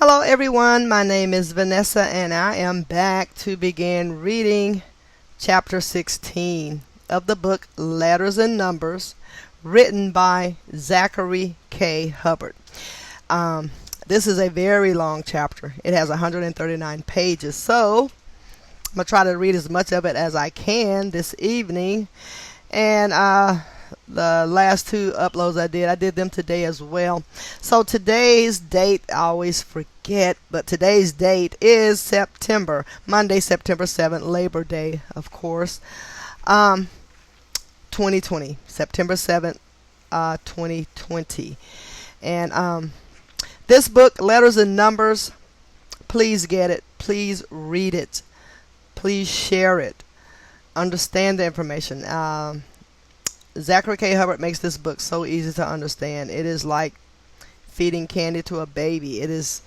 Hello everyone, my name is Vanessa and I am back to begin reading chapter 16 of the book Letters and Numbers, written by Zachary K. Hubbard. This is a very long chapter. It has 139 pages, so I'm going to try to read as much of it as I can this evening. And the last two uploads I did them today as well. So today's date, I always forget, but today's date is Monday, September 7th, Labor Day, of course, 2020, September 7th, 2020. And this book, Letters and Numbers, please get it, please read it, please share it, understand the information. Zachary K. Hubbard makes this book so easy to understand. It is like feeding candy to a baby. It is,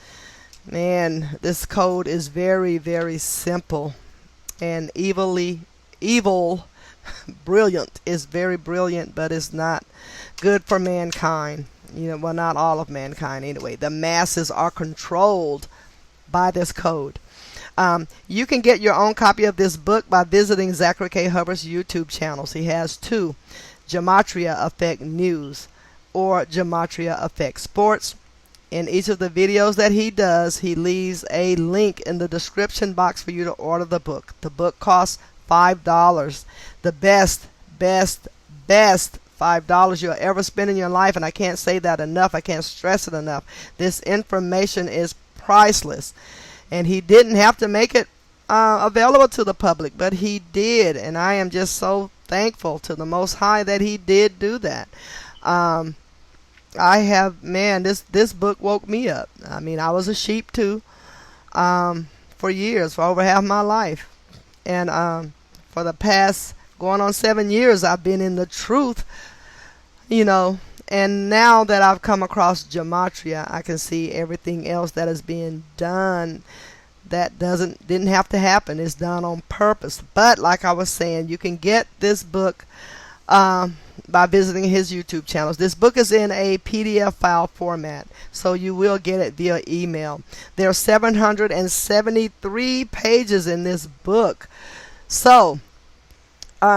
man, this code is very, very simple and brilliant. It's very brilliant, but it's not good for mankind. Well, not all of mankind anyway. The masses are controlled by this code. You can get your own copy of this book by visiting Zachary K. Hubbard's YouTube channels. He has two: Gematria Effect News or Gematria Effect Sports. In each of the videos that he does, he leaves a link in the description box for you to order the book. The book costs $5. The best $5 you'll ever spend in your life, and I can't say that enough. I can't stress it enough. This information is priceless, and he didn't have to make it available to the public, but he did, and I am just so thankful to the Most High that he did do that. This book woke me up. I mean, I was a sheep too, for years, for over half my life, and for the past going on 7 years, I've been in the truth, and now that I've come across Gematria, I can see everything else that is being done that didn't have to happen. It's done on purpose. But like I was saying, you can get this book by visiting his YouTube channels. This book is in a PDF file format, so you will get it via email. There are 773 pages in this book. So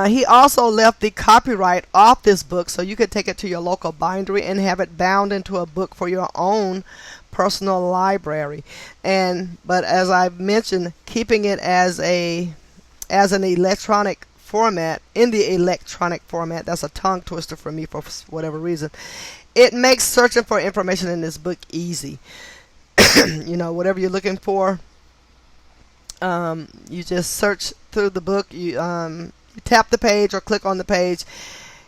he also left the copyright off this book, so you could take it to your local bindery and have it bound into a book for your own personal library. But as I've mentioned, keeping it as an electronic format, in the electronic format, that's a tongue twister for me for whatever reason, it makes searching for information in this book easy. Whatever you're looking for, you just search through the book. You tap the page or click on the page.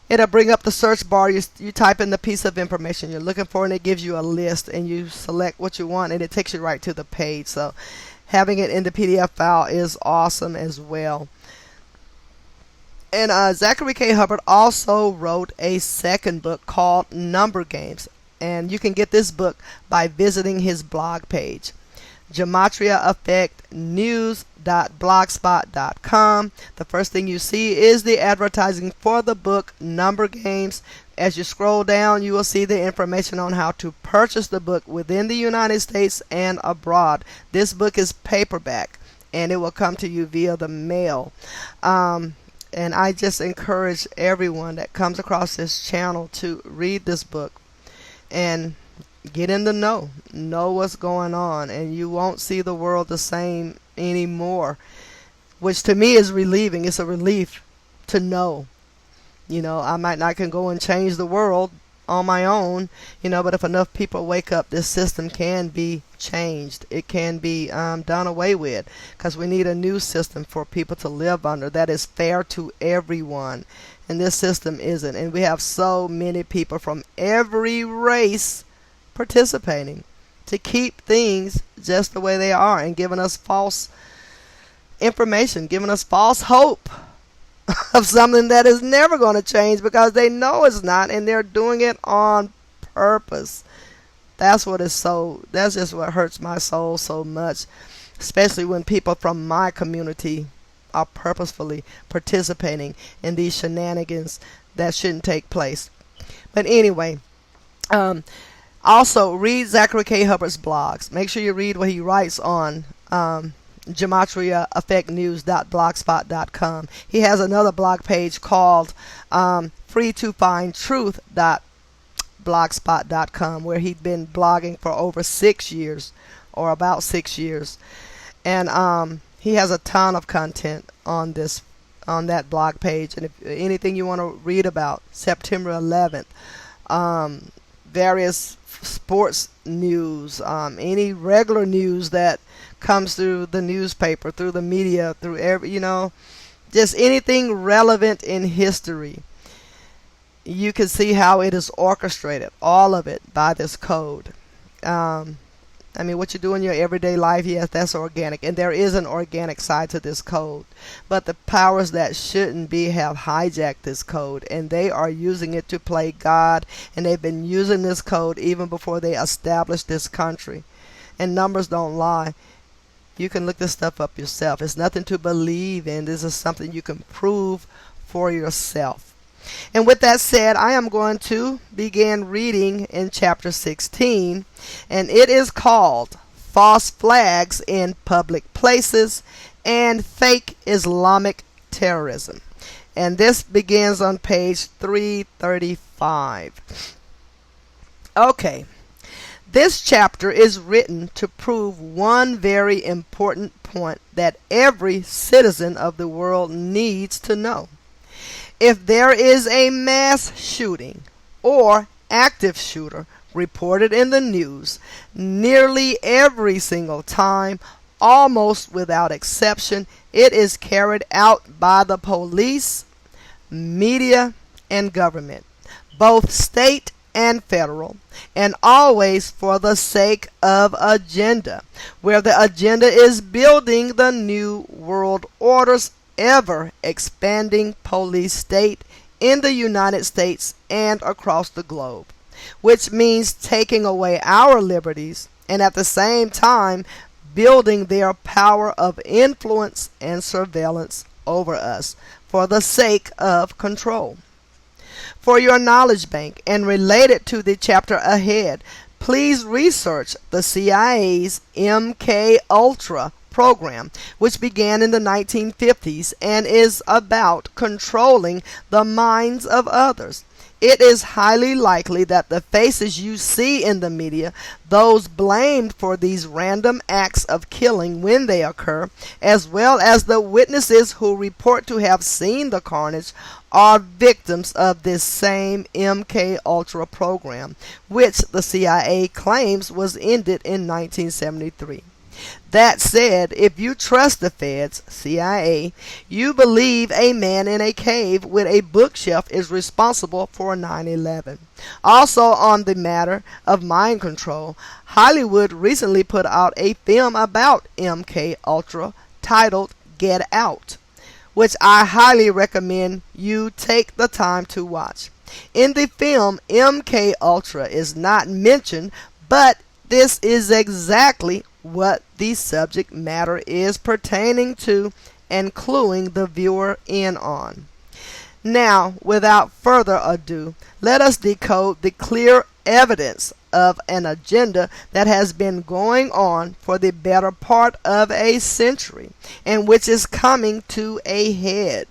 It'll bring up the search bar. You type in the piece of information you're looking for, and it gives you a list, and you select what you want, and it takes you right to the page. So having it in the PDF file is awesome as well. And Zachary K. Hubbard also wrote a second book called Number Games, and you can get this book by visiting his blog page, GematriaEffectNews.blogspot.com. The first thing you see is the advertising for the book Number Games. As you scroll down, you will see the information on how to purchase the book within the United States and abroad. This book is paperback, and it will come to you via the mail. And I just encourage everyone that comes across this channel to read this book and get in the know what's going on, and you won't see the world the same anymore, which to me is relieving. It's a relief to know. I might not can go and change the world on my own, but if enough people wake up, this system can be changed. It can be done away with, because we need a new system for people to live under that is fair to everyone, and this system isn't. And we have so many people from every race participating to keep things just the way they are, and giving us false information, giving us false hope of something that is never going to change, because they know it's not, and they're doing it on purpose. That's just what hurts my soul so much, especially when people from my community are purposefully participating in these shenanigans that shouldn't take place. But anyway, Also, read Zachary K. Hubbard's blogs. Make sure you read what he writes on GematriaEffectNews.blogspot.com. He has another blog page called freetofindtruth.blogspot.com, where he'd been blogging for over 6 years, or about 6 years. And he has a ton of content on that blog page. And if anything you want to read about September 11th, various sports news, any regular news that comes through the newspaper, through the media, through just anything relevant in history, you can see how it is orchestrated, all of it, by this code. What you do in your everyday life, yes, that's organic. And there is an organic side to this code. But the powers that shouldn't be have hijacked this code, and they are using it to play God. And they've been using this code even before they established this country. And numbers don't lie. You can look this stuff up yourself. It's nothing to believe in. This is something you can prove for yourself. And with that said, I am going to begin reading in chapter 16, and it is called False Flags in Public Places and Fake Islamic Terrorism. And this begins on page 335. Okay, this chapter is written to prove one very important point that every citizen of the world needs to know. If there is a mass shooting or active shooter reported in the news, nearly every single time, almost without exception, it is carried out by the police, media, and government, both state and federal, and always for the sake of agenda, where the agenda is building the new world orders, ever expanding police state in the United States and across the globe, which means taking away our liberties and at the same time building their power of influence and surveillance over us for the sake of control. For your knowledge bank and related to the chapter ahead, please research the CIA's MK Ultra program, which began in the 1950s and is about controlling the minds of others. It is highly likely that the faces you see in the media, those blamed for these random acts of killing when they occur, as well as the witnesses who report to have seen the carnage, are victims of this same MK Ultra program, which the CIA claims was ended in 1973. That said, if you trust the feds, CIA, you believe a man in a cave with a bookshelf is responsible for 9/11. Also on the matter of mind control, Hollywood recently put out a film about MK Ultra titled Get Out, which I highly recommend you take the time to watch. In the film, MK Ultra is not mentioned, but this is exactly what the subject matter is pertaining to and cluing the viewer in on. Now, without further ado, let us decode the clear evidence of an agenda that has been going on for the better part of a century and which is coming to a head.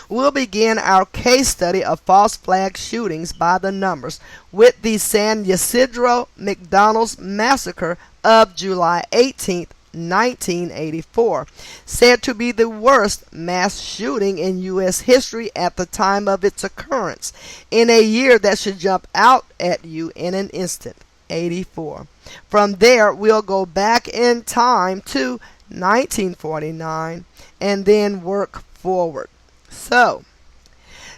We'll begin our case study of false flag shootings by the numbers with the San Ysidro McDonald's massacre of July 18, 1984, said to be the worst mass shooting in U.S. history at the time of its occurrence, in a year that should jump out at you in an instant, 84. From there, we'll go back in time to 1949 and then work forward. So,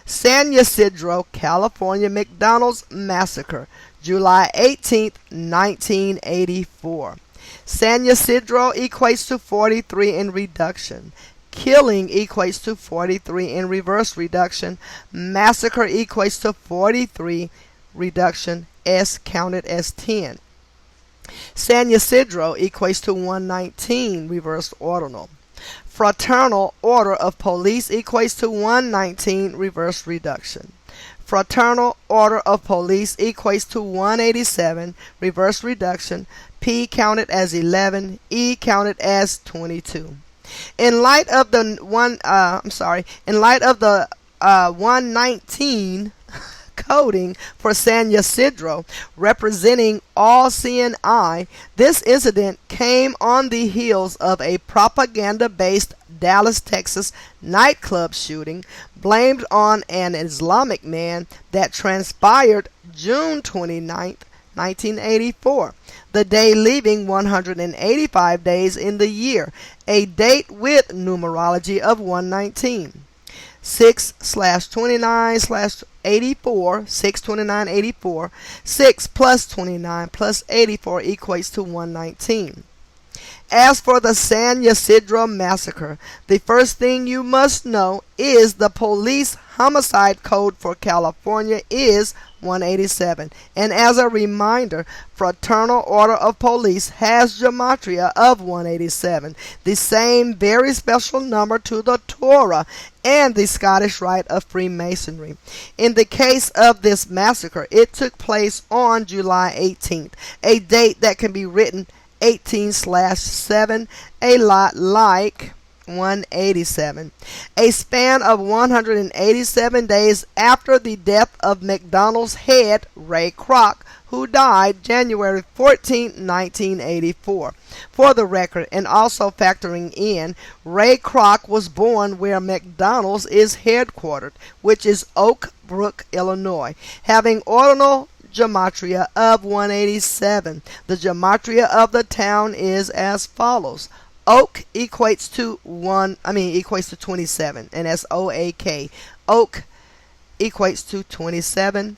San Ysidro, California McDonald's massacre, July 18, 1984. San Ysidro equates to 43 in reduction. Killing equates to 43 in reverse reduction. Massacre equates to 43 reduction. S counted as 10. San Ysidro equates to 119 reverse ordinal. Fraternal order of police equates to 119 reverse reduction. Fraternal Order of Police equates to 187, reverse reduction. P counted as 11, E counted as 22. In light of the 119 coding for San Ysidro, representing all CNI, this incident came on the heels of a propaganda-based Dallas, Texas nightclub shooting blamed on an Islamic man that transpired June 29, 1984, the day leaving 185 days in the year, a date with numerology of 119. 6/29/84, 6/29/84, 6 plus 29 plus 84 equates to 119. As for the San Ysidro massacre, the first thing you must know is the police homicide code for California is 187. And as a reminder, Fraternal Order of Police has gematria of 187, the same very special number to the Torah and the Scottish Rite of Freemasonry. In the case of this massacre, it took place on July 18th, a date that can be written 18/7, a lot like 187. A span of 187 days after the death of McDonald's head, Ray Kroc, who died January 14, 1984. For the record, and also factoring in, Ray Kroc was born where McDonald's is headquartered, which is Oak Brook, Illinois, having ordinal gematria of 187. The gematria of the town is as follows. Oak equates to 27, and that's OAK. Oak equates to 27.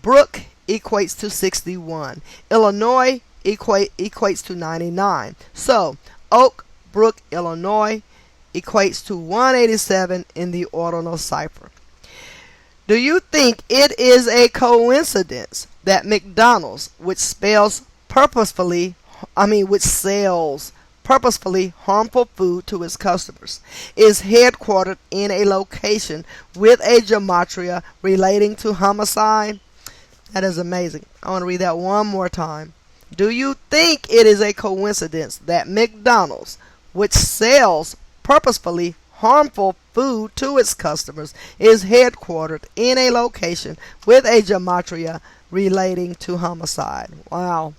Brook equates to 61. Illinois equates to 99. So Oak Brook, Illinois equates to 187 in the ordinal cipher. Do you think it is a coincidence that McDonald's, which sells purposefully harmful food to its customers, is headquartered in a location with a gematria relating to homicide? That is amazing. I want to read that one more time. Do you think it is a coincidence that McDonald's, which sells purposefully harmful food to its customers, is headquartered in a location with a gematria relating to homicide? Wow.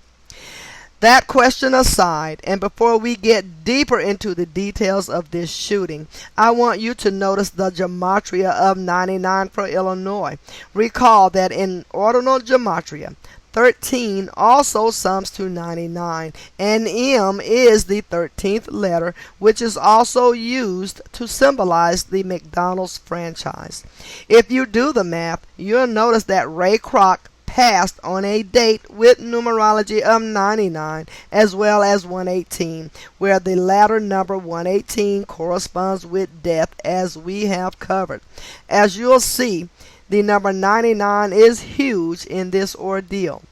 That question aside, and before we get deeper into the details of this shooting, I want you to notice the gematria of 99 for Illinois. Recall that in ordinal gematria, 13 also sums to 99, and M is the 13th letter, which is also used to symbolize the McDonald's franchise. If you do the math, you'll notice that Ray Kroc passed on a date with numerology of 99 as well as 118, where the latter number 118 corresponds with death, as we have covered. As you'll see, the number 99 is huge in this ordeal.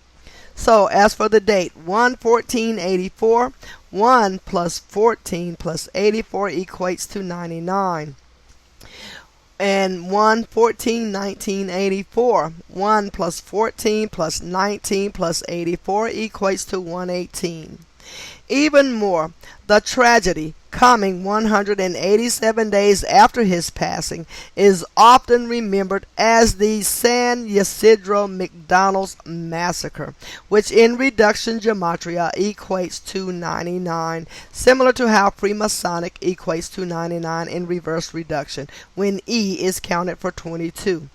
So as for the date, 1/14/84, 1 plus 14 plus 84 equates to 99. And 1/14/1984, 1 plus 14 plus 19 plus 84 equates to 118. Even more, the tragedy, coming 187 days after his passing, is often remembered as the San Ysidro McDonald's massacre, which in reduction gematria equates to 99, similar to how Freemasonic equates to 99 in reverse reduction, when E is counted for 22.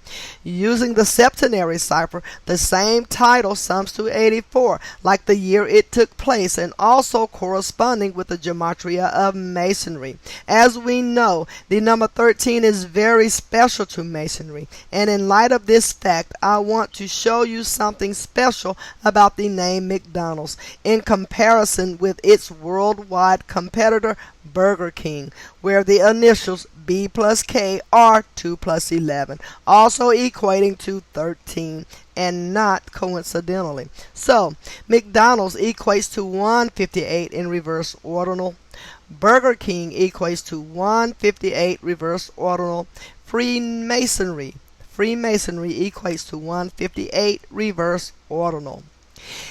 Using the septenary cipher, the same title sums to 84, like the year it took place, and also corresponding with the gematria of Masonry. As we know, the number 13 is very special to Masonry, and in light of this fact, I want to show you something special about the name McDonald's in comparison with its worldwide competitor Burger King, where the initials B plus K are 2 plus 11, also equating to 13, and not coincidentally. So, McDonald's equates to 158 in reverse ordinal. Burger King equates to 158 reverse ordinal. Freemasonry, Freemasonry equates to 158 reverse ordinal.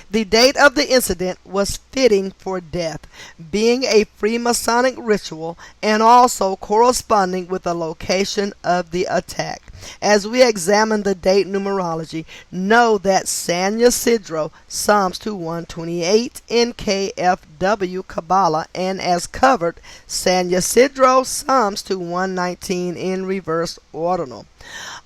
The date of the incident was fitting for death, being a Freemasonic ritual and also corresponding with the location of the attack. As we examine the date numerology, know that San Ysidro sums to 128 in KFW Kabbalah, and as covered, San Ysidro sums to 119 in reverse ordinal.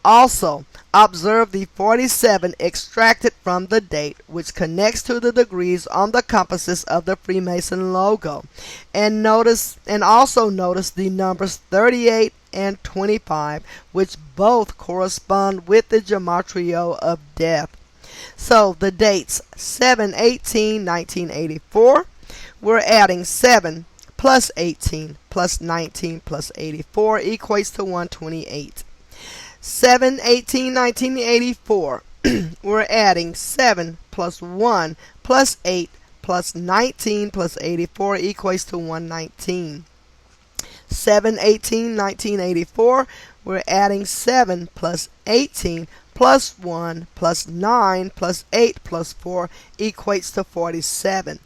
Also, observe the 47 extracted from the date, which connects to the degrees on the compasses of the Freemason logo. And also notice the numbers 38 and 25, which both correspond with the gematria of death. So the dates 7/18/1984, we're adding 7 plus 18 plus 19 plus 84 equates to 128. 7/18/1984, we're adding 7 plus 1 plus 8 plus 19 plus 84 equates to 119. 7/18/1984, we're adding 7 plus 18 plus 1 plus 9 plus 8 plus 4 equates to 47.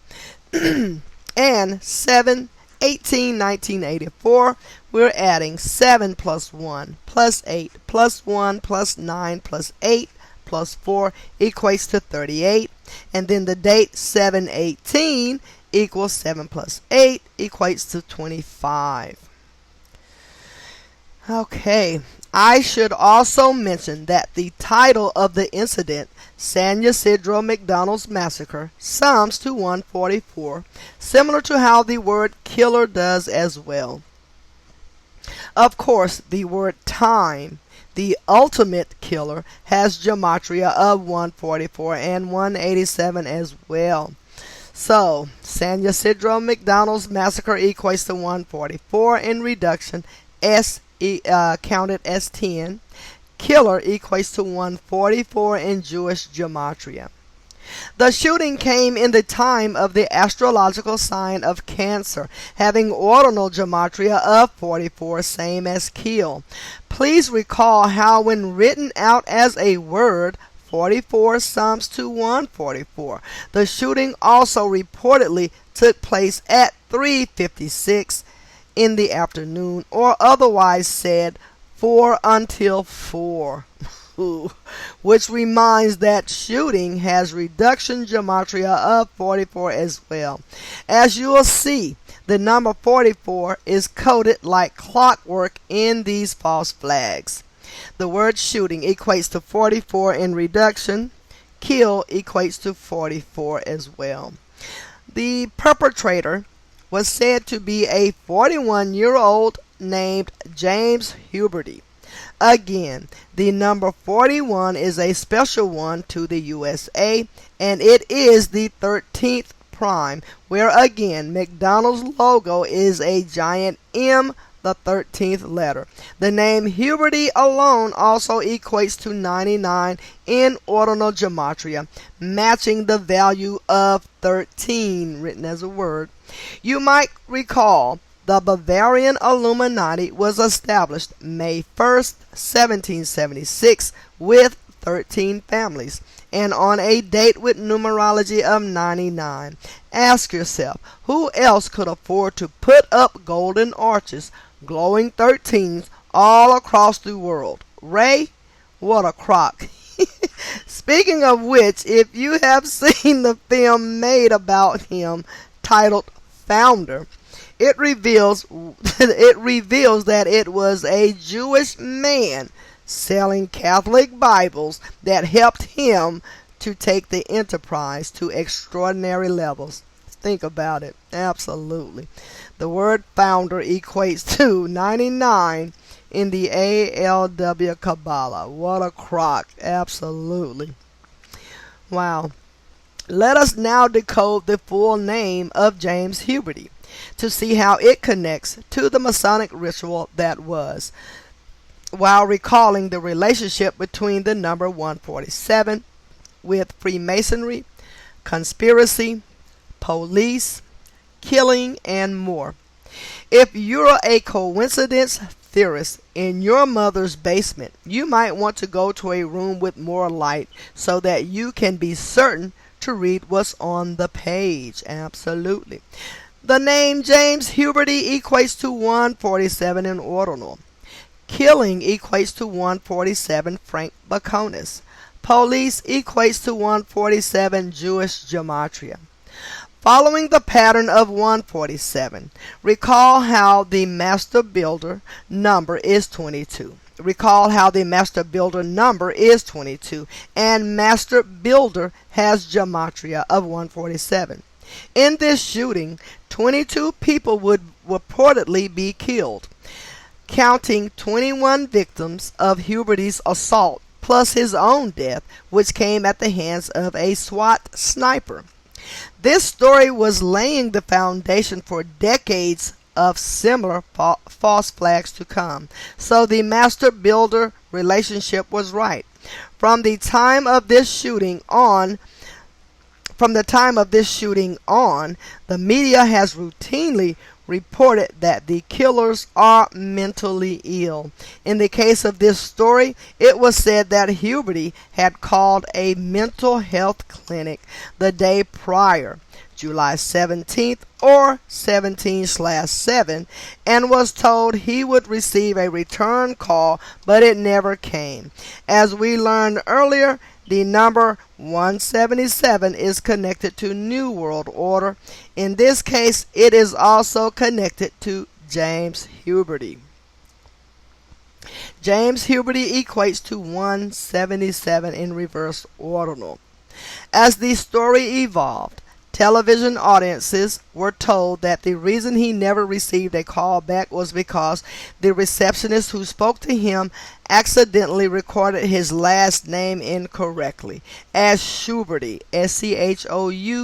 And 7/18/1984, we're adding 7 plus 1 plus 8 plus 1 plus 9 plus 8 plus 4 equates to 38. And then the date 7/18 equals 7 plus 8 equates to 25. Okay, I should also mention that the title of the incident, San Ysidro McDonald's Massacre, sums to 144, similar to how the word killer does as well. Of course, the word time, the ultimate killer, has gematria of 144 and 187 as well. So, San Ysidro McDonald's Massacre equates to 144 in reduction, counted as 10. Killer equates to 144 in Jewish gematria. The shooting came in the time of the astrological sign of Cancer, having ordinal gematria of 44, same as kill. Please recall how when written out as a word, 44 sums to 144. The shooting also reportedly took place at 3:56 in the afternoon, or otherwise said 4 until 4. Which reminds that shooting has reduction gematria of 44 as well. As you will see, the number 44 is coded like clockwork in these false flags. The word shooting equates to 44 in reduction. Kill equates to 44 as well. The perpetrator was said to be a 41-year-old named James Hubbard. Again, the number 41 is a special one to the USA, and it is the 13th prime, where again McDonald's logo is a giant M, the 13th letter. The name Hubbard alone also equates to 99 in ordinal gematria, matching the value of 13 written as a word. You might recall the Bavarian Illuminati was established May 1st, 1776 with 13 families and on a date with numerology of 99. Ask yourself, who else could afford to put up golden arches, glowing 13s all across the world? Ray? What a crock. Speaking of which, if you have seen the film made about him titled Founder, it reveals that it was a Jewish man selling Catholic Bibles that helped him to take the enterprise to extraordinary levels. Think about it. Absolutely. The word founder equates to 99 in the ALW Kabbalah. What a crock. Absolutely. Wow. Let us now decode the full name of James Hubbard to see how it connects to the Masonic ritual that was, while recalling the relationship between the number 147 with Freemasonry, conspiracy, police, killing, and more. If you're a coincidence theorist, in your mother's basement, you might want to go to a room with more light so that you can be certain to read what's on the page. Absolutely. The name James Huberty equates to 147 in ordinal. Killing equates to 147 Frank Baconis. Police equates to 147 Jewish gematria. Following the pattern of 147, recall how the master builder number is 22. Recall how the master builder number is 22, and master builder has gematria of 147. In this shooting, 22 people would reportedly be killed, counting 21 victims of Huberty's assault plus his own death, which came at the hands of a SWAT sniper. This story was laying the foundation for decades of similar false flags to come, so the master-builder relationship was right. From the time of this shooting on, the media has routinely reported that the killers are mentally ill. In the case of this story, it was said that Huberty had called a mental health clinic the day prior, July 17th or 17/7, and was told he would receive a return call, but it never came. As we learned earlier, the number 177 is connected to New World Order. In this case, it is also connected to James Huberty. James Huberty equates to 177 in reverse ordinal. As the story evolved, television audiences were told that the reason he never received a call back was because the receptionist who spoke to him accidentally recorded his last name incorrectly as Schuberty, Schouberty.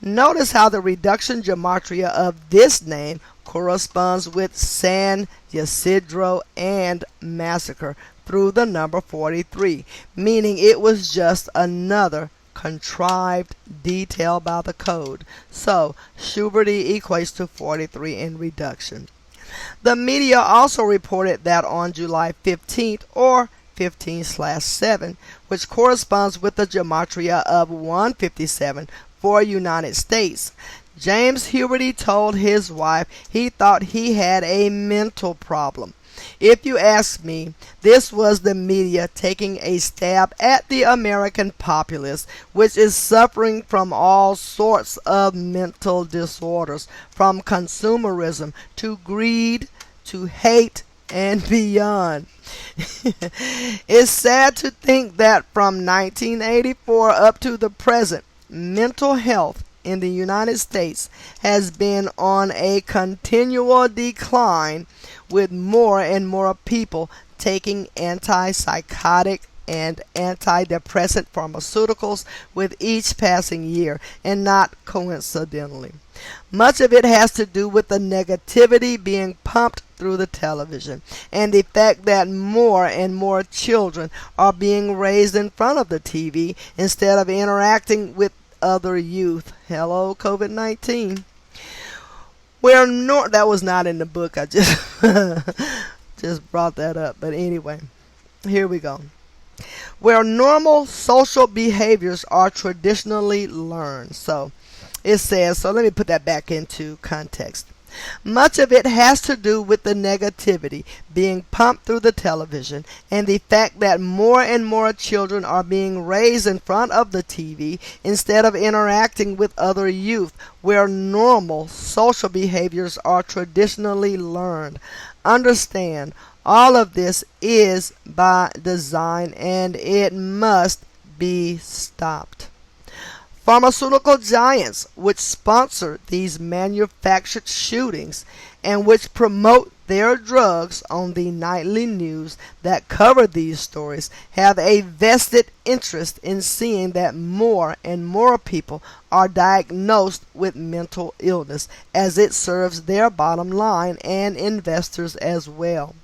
Notice how the reduction gematria of this name corresponds with San Ysidro and massacre through the number 43, meaning it was just another contrived detail by the code. So Schuberty equates to 43 in reduction. The media also reported that on July 15th or 15/7, which corresponds with the gematria of 157 for United States, James Huberty told his wife he thought he had a mental problem. If you ask me, this was the media taking a stab at the American populace, which is suffering from all sorts of mental disorders, from consumerism to greed to hate and beyond. It's sad to think that from 1984 up to the present, mental health in the United States has been on a continual decline, with more and more people taking antipsychotic and antidepressant pharmaceuticals with each passing year, and not coincidentally. Much of it has to do with the negativity being pumped through the television, and the fact that more and more children are being raised in front of the TV instead of interacting with other youth. Hello, COVID-19. That was not in the book. I just just brought that up. But anyway, here we go. Where normal social behaviors are traditionally learned. So it says, so let me put that back into context. Much of it has to do with the negativity being pumped through the television, and the fact that more and more children are being raised in front of the TV instead of interacting with other youth, where normal social behaviors are traditionally learned. Understand, all of this is by design, and it must be stopped. Pharmaceutical giants which sponsor these manufactured shootings and which promote their drugs on the nightly news that cover these stories have a vested interest in seeing that more and more people are diagnosed with mental illness, as it serves their bottom line and investors as well.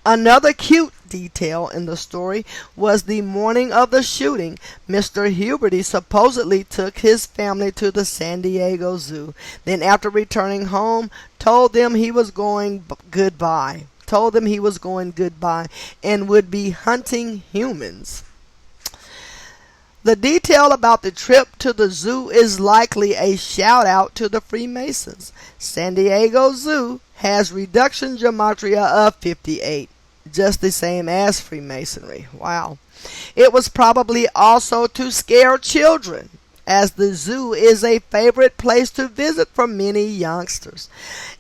Another cute detail in the story was the morning of the shooting. Mr. Hubbard supposedly took his family to the San Diego Zoo. Then, after returning home, told them he was going goodbye. Told them he was going goodbye and would be hunting humans. The detail about the trip to the zoo is likely a shout out to the Freemasons. San Diego Zoo has reduction gematria of 58, just the same as Freemasonry. Wow. It was probably also to scare children, as the zoo is a favorite place to visit for many youngsters.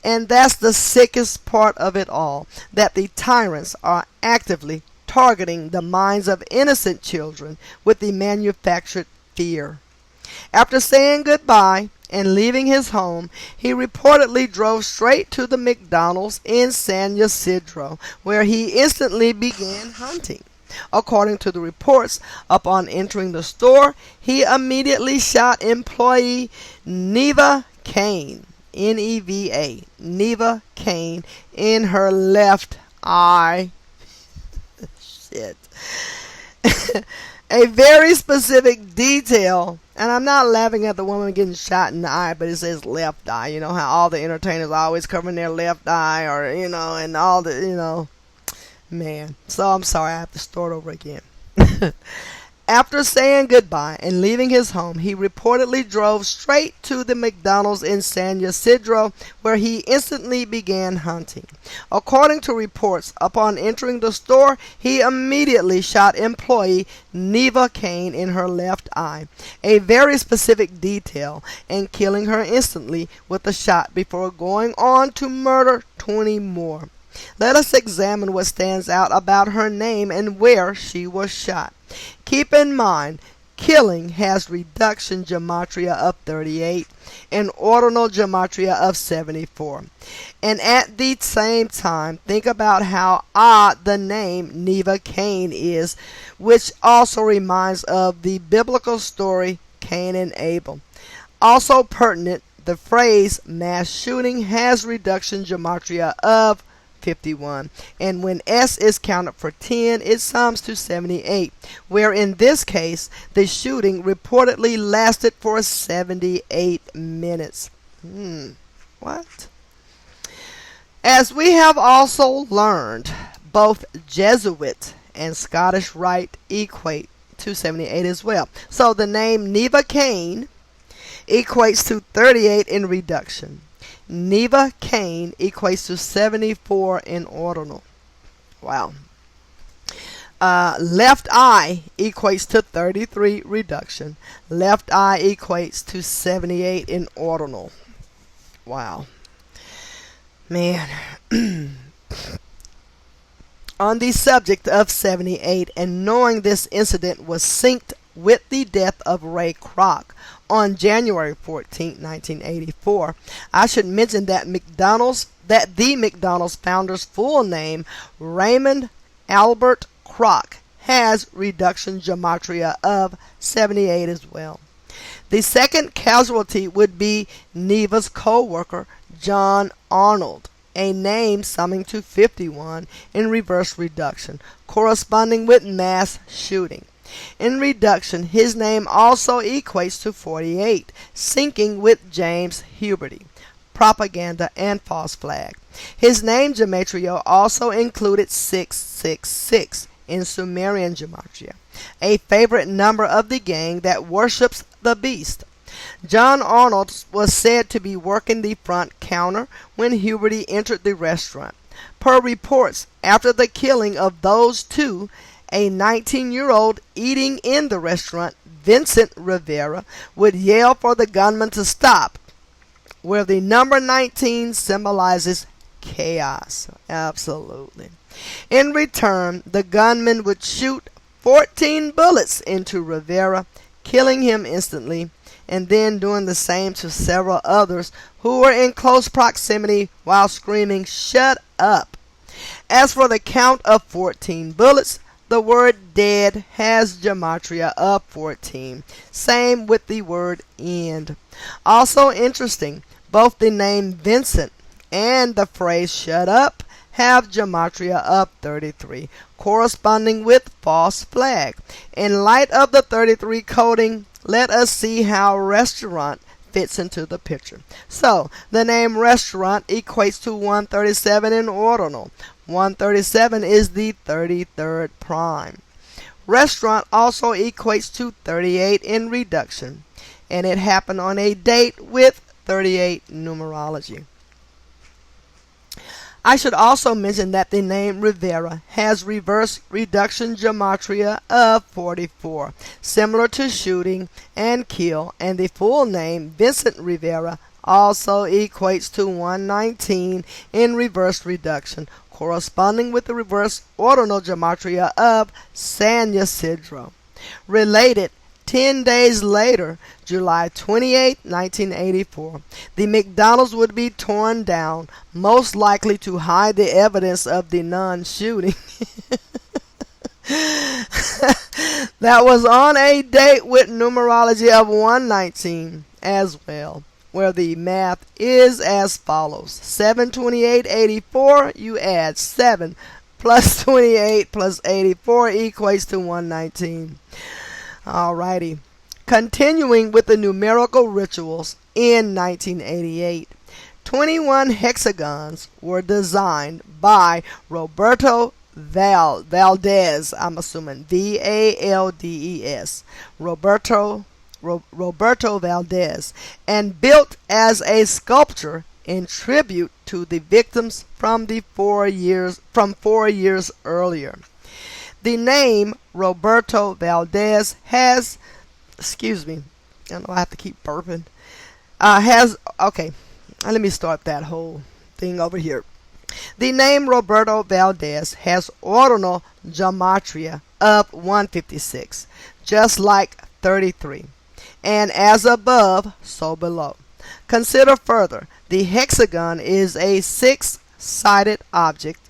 And that's the sickest part of it all, that the tyrants are actively targeting the minds of innocent children with the manufactured fear. After saying goodbye and leaving his home, he reportedly drove straight to the McDonald's in San Ysidro, where he instantly began hunting. According to the reports, upon entering the store, he immediately shot employee Neva Kane, N-E-V-A, Neva Kane, in her left eye. Shit. A very specific detail, and I'm not laughing at the woman getting shot in the eye, but it says left eye. You know how all the entertainers are always covering their left eye, or, and all the, man. So I'm sorry, I have to start over again. After saying goodbye and leaving his home, he reportedly drove straight to the McDonald's in San Ysidro, where he instantly began hunting. According to reports, upon entering the store, he immediately shot employee Neva Kane in her left eye, a very specific detail, and killing her instantly with a shot before going on to murder 20 more. Let us examine what stands out about her name and where she was shot. Keep in mind, killing has reduction gematria of 38 and ordinal gematria of 74. And at the same time, think about how odd the name Neva Kane is, which also reminds of the biblical story Cain and Abel. Also pertinent, the phrase mass shooting has reduction gematria of 51, and when S is counted for 10, it sums to 78, where in this case, the shooting reportedly lasted for 78 minutes. What? As we have also learned, both Jesuit and Scottish Rite equate to 78 as well. So the name Neva Kane equates to 38 in reduction. Neva Kane equates to 74 in ordinal. Wow. Left eye equates to 33 reduction. Left eye equates to 78 in ordinal. Wow. Man. On the subject of 78, and knowing this incident was synced with the death of Ray Kroc on January 14, 1984, I should mention that the McDonald's founder's full name, Raymond Albert Kroc, has reduction gematria of 78 as well. The second casualty would be Neva's co-worker, John Arnold, a name summing to 51 in reverse reduction, corresponding with mass shooting. In reduction, his name also equates to 48, syncing with James Hubbard, propaganda and false flag. His name gematria also included 666 in Sumerian gematria, a favorite number of the gang that worships the beast. John Arnold was said to be working the front counter when Hubbard entered the restaurant. Per reports, after the killing of those two, a 19-year-old eating in the restaurant, Vincent Rivera, would yell for the gunman to stop, where the number 19 symbolizes chaos. Absolutely. In return, the gunman would shoot 14 bullets into Rivera, killing him instantly, and then doing the same to several others who were in close proximity while screaming, "Shut up!" As for the count of 14 bullets, the word dead has gematria of 14. Same with the word end. Also interesting, both the name Vincent and the phrase shut up have gematria of 33, corresponding with false flag. In light of the 33 coding, let us see how restaurant fits into the picture. So, the name restaurant equates to 137 in ordinal. 137 is the 33rd prime. Restaurant also equates to 38 in reduction, and it happened on a date with 38 numerology. I should also mention that the name Rivera has reverse reduction gematria of 44, similar to shooting and kill, and the full name Vincent Rivera also equates to 119 in reverse reduction, corresponding with the reverse ordinal gematria of San Ysidro. Related, 10 days later, July 28, 1984, the McDonald's would be torn down, most likely to hide the evidence of the non-shooting. That was on a date with numerology of 119 as well, where the math is as follows. 72884, you add 7 plus 28 plus 84 equates to 119. Alrighty. Continuing with the numerical rituals in 1988, 21 hexagons were designed by Roberto Valdez, I'm assuming Valdes, Roberto Valdez, and built as a sculpture in tribute to the victims from 4 years earlier. The name Roberto Valdez has, excuse me, I know I have to keep burping, let me start that whole thing over here. The name Roberto Valdez has ordinal gematria of 156, just like 33, and as above, so below. Consider further, the hexagon is a six-sided object,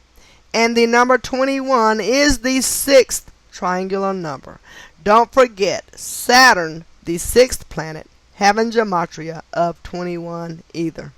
and the number 21 is the sixth triangular number. Don't forget, Saturn, the sixth planet, having gematria of 21 either.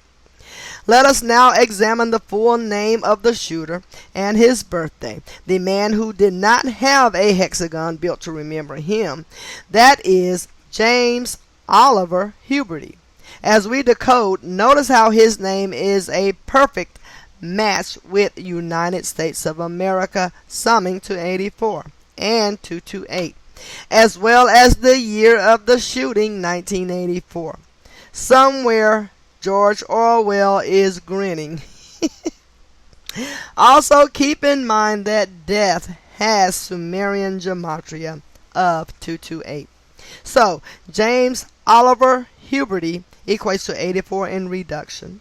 Let us now examine the full name of the shooter and his birthday, the man who did not have a hexagon built to remember him. That is James Oliver Hubbard. As we decode, notice how his name is a perfect match with United States of America, summing to 84 and 228, as well as the year of the shooting, 1984. Somewhere George Orwell is grinning. Also keep in mind that death has Sumerian gematria of 228. So James Oliver Hubbard equates to 84 in reduction.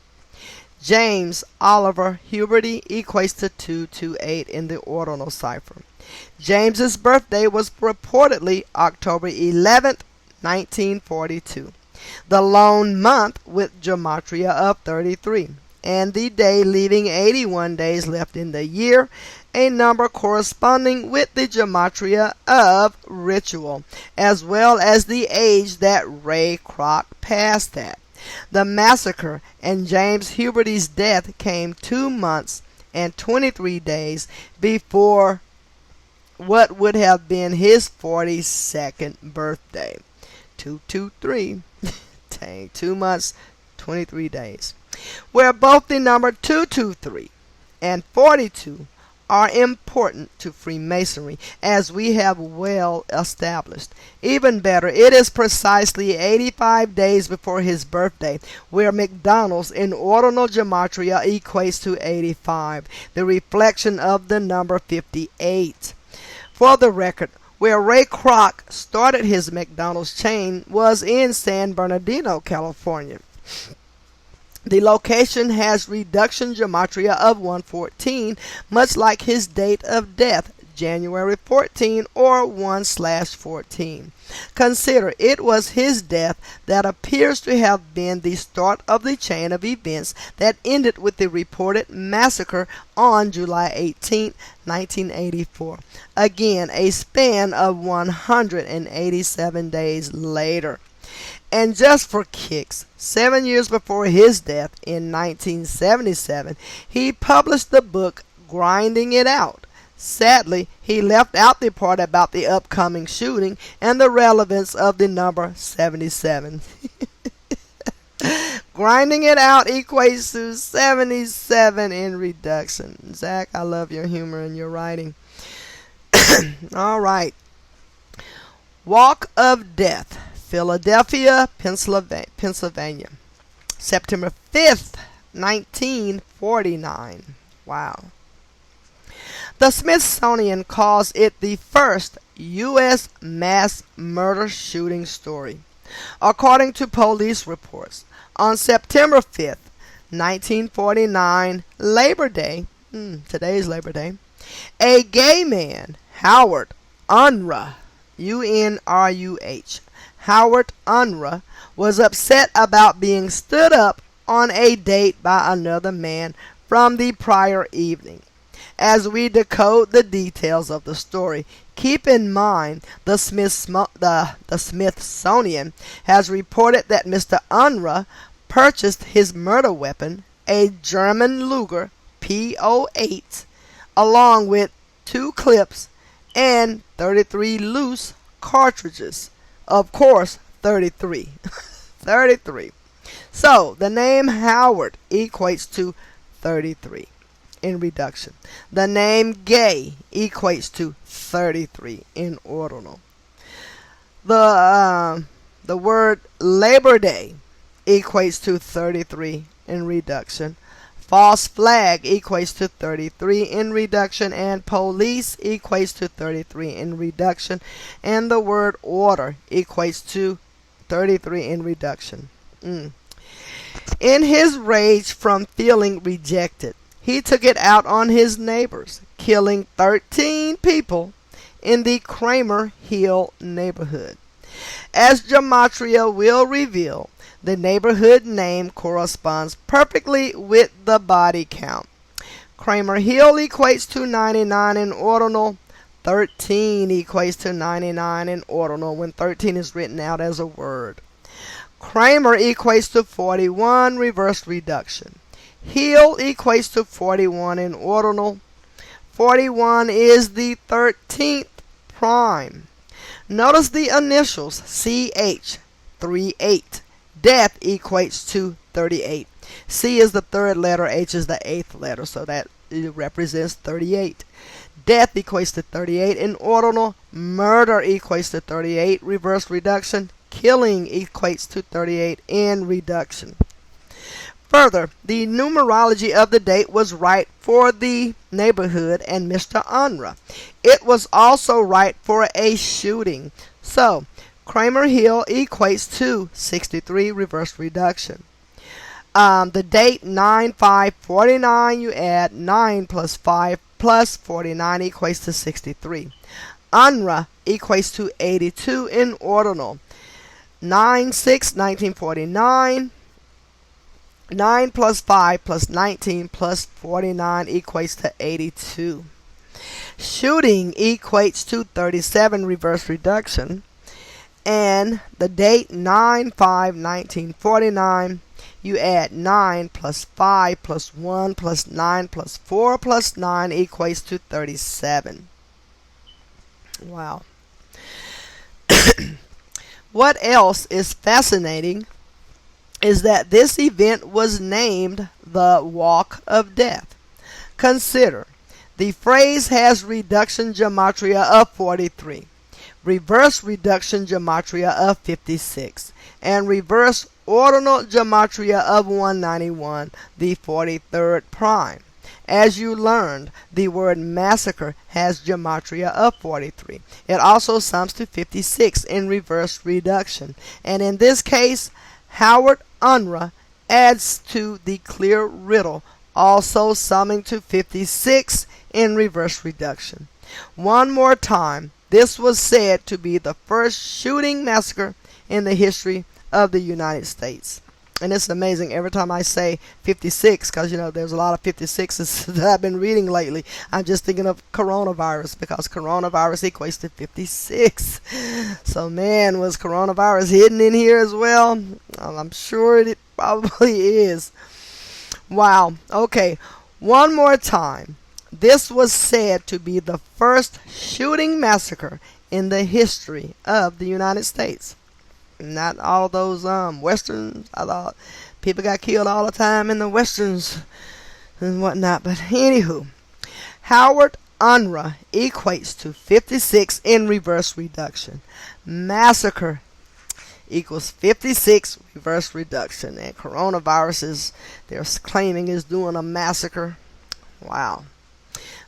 James Oliver Hubbard equates to 228 in the ordinal cipher. James's birthday was reportedly October 11th, 1942. The lone month with gematria of 33, and the day leaving 81 days left in the year, a number corresponding with the gematria of ritual, as well as the age that Ray Kroc passed at. The massacre and James Hubbard's death came 2 months and 23 days before what would have been his 42nd birthday. 223. Dang, 2 months, 23 days. Where both the number 223 and 42 are important to Freemasonry, as we have well established. Even better, it is precisely 85 days before his birthday, where McDonald's in ordinal gematria equates to 85, the reflection of the number 58. For the record, where Ray Kroc started his McDonald's chain was in San Bernardino, California. The location has reduction gematria of 114, much like his date of death, January 14 or 1/14. Consider it was his death that appears to have been the start of the chain of events that ended with the reported massacre on July 18, 1984. Again, a span of 187 days later. And just for kicks, 7 years before his death in 1977, he published the book grinding it out. Sadly, he left out the part about the upcoming shooting and the relevance of the number 77. Grinding it out equates to 77 in reduction. Zach, I love your humor and your writing. All right. Walk of Death, Philadelphia, Pennsylvania. September 5th, 1949. Wow. The Smithsonian calls it the first U.S. mass murder shooting story. According to police reports, on September 5th, 1949, Labor Day, today's Labor Day, a gay man, Howard Unruh, U-N-R-U-H, Howard Unruh, was upset about being stood up on a date by another man from the prior evening. As we decode the details of the story, keep in mind the Smithsonian has reported that Mr. Unruh purchased his murder weapon, a German Luger P08, along with 2 clips and 33 loose cartridges. Of course, 33. 33. So, the name Howard equates to 33. In reduction. The name gay equates to 33 in ordinal. The word Labor Day equates to 33 in reduction. False flag equates to 33 in reduction, and police equates to 33 in reduction, and the word order equates to 33 in reduction. In his rage from feeling rejected, he took it out on his neighbors, killing 13 people in the Kramer Hill neighborhood. As gematria will reveal, the neighborhood name corresponds perfectly with the body count. Kramer Hill equates to 99 in ordinal. 13 equates to 99 in ordinal when 13 is written out as a word. Kramer equates to 41, reverse reduction. Hill equates to 41 in ordinal. 41 is the 13th prime. Notice the initials CH, 38. Death equates to 38. C is the 3rd letter, H is the 8th letter, so that it represents 38. Death equates to 38 in ordinal. Murder equates to 38, reverse reduction. Killing equates to 38 in reduction. Further, the numerology of the date was right for the neighborhood and Mr. Unruh. It was also right for a shooting. So, Kramer Hill equates to 63, reverse reduction. The date 9/5/49, you add 9 plus 5 plus 49 equates to 63. Unruh equates to 82 in ordinal. 9/6/1949. 9 plus 5 plus 19 plus 49 equates to 82. Shooting equates to 37, reverse reduction. And the date 9/5/1949, you add 9 plus 5 plus 1 plus 9 plus 4 plus 9 equates to 37. Wow. What else is fascinating is that this event was named the Walk of Death. Consider, the phrase has reduction gematria of 43, reverse reduction gematria of 56, and reverse ordinal gematria of 191, the 43rd prime. As you learned, the word massacre has gematria of 43. It also sums to 56 in reverse reduction, and in this case, Howard Unruh adds to the clear riddle, also summing to 56 in reverse reduction. One more time, this was said to be the first shooting massacre in the history of the United States. And it's amazing every time I say 56, because there's a lot of 56s that I've been reading lately. I'm just thinking of coronavirus, because coronavirus equates to 56. So man, was coronavirus hidden in here as well? I'm sure it probably is. Wow. Okay, one more time. This was said to be the first shooting massacre in the history of the United States. Not all those westerns. I thought people got killed all the time in the westerns and whatnot. But anywho, Howard UNRWA equates to 56 in reverse reduction. Massacre equals 56 reverse reduction. And coronavirus they're claiming is doing a massacre. Wow.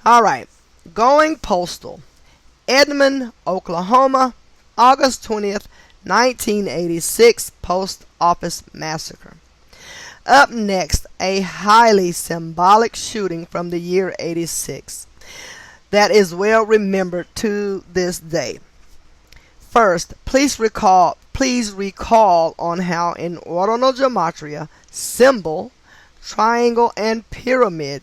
All right. Going postal. Edmond, Oklahoma, August 20th, 1986, Post Office Massacre. Up next, a highly symbolic shooting from the year 86 that is well remembered to this day. First, please recall on how in ordinal gematria, symbol, triangle, and pyramid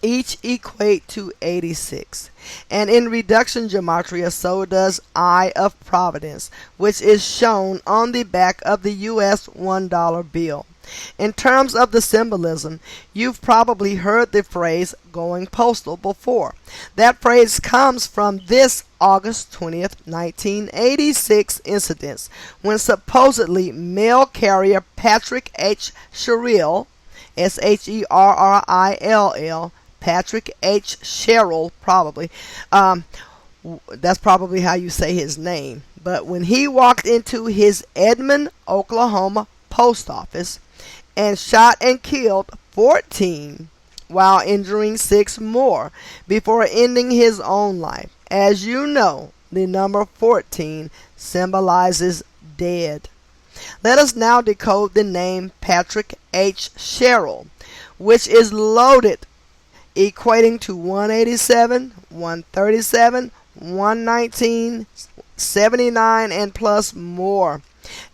each equate to 86. And in reduction gematria, so does Eye of Providence, which is shown on the back of the US $1 bill. In terms of the symbolism, you've probably heard the phrase going postal before. That phrase comes from this August 20th, 1986 incident when supposedly mail carrier Patrick H. Sherrill, Sherrill, Patrick H. Sherrill, probably. That's probably how you say his name. But when he walked into his Edmond, Oklahoma post office and shot and killed 14 while injuring 6 more before ending his own life. As you know, the number 14 symbolizes dead. Let us now decode the name Patrick H. Sherrill, which is loaded, equating to 187, 137, 119, 79, and plus more.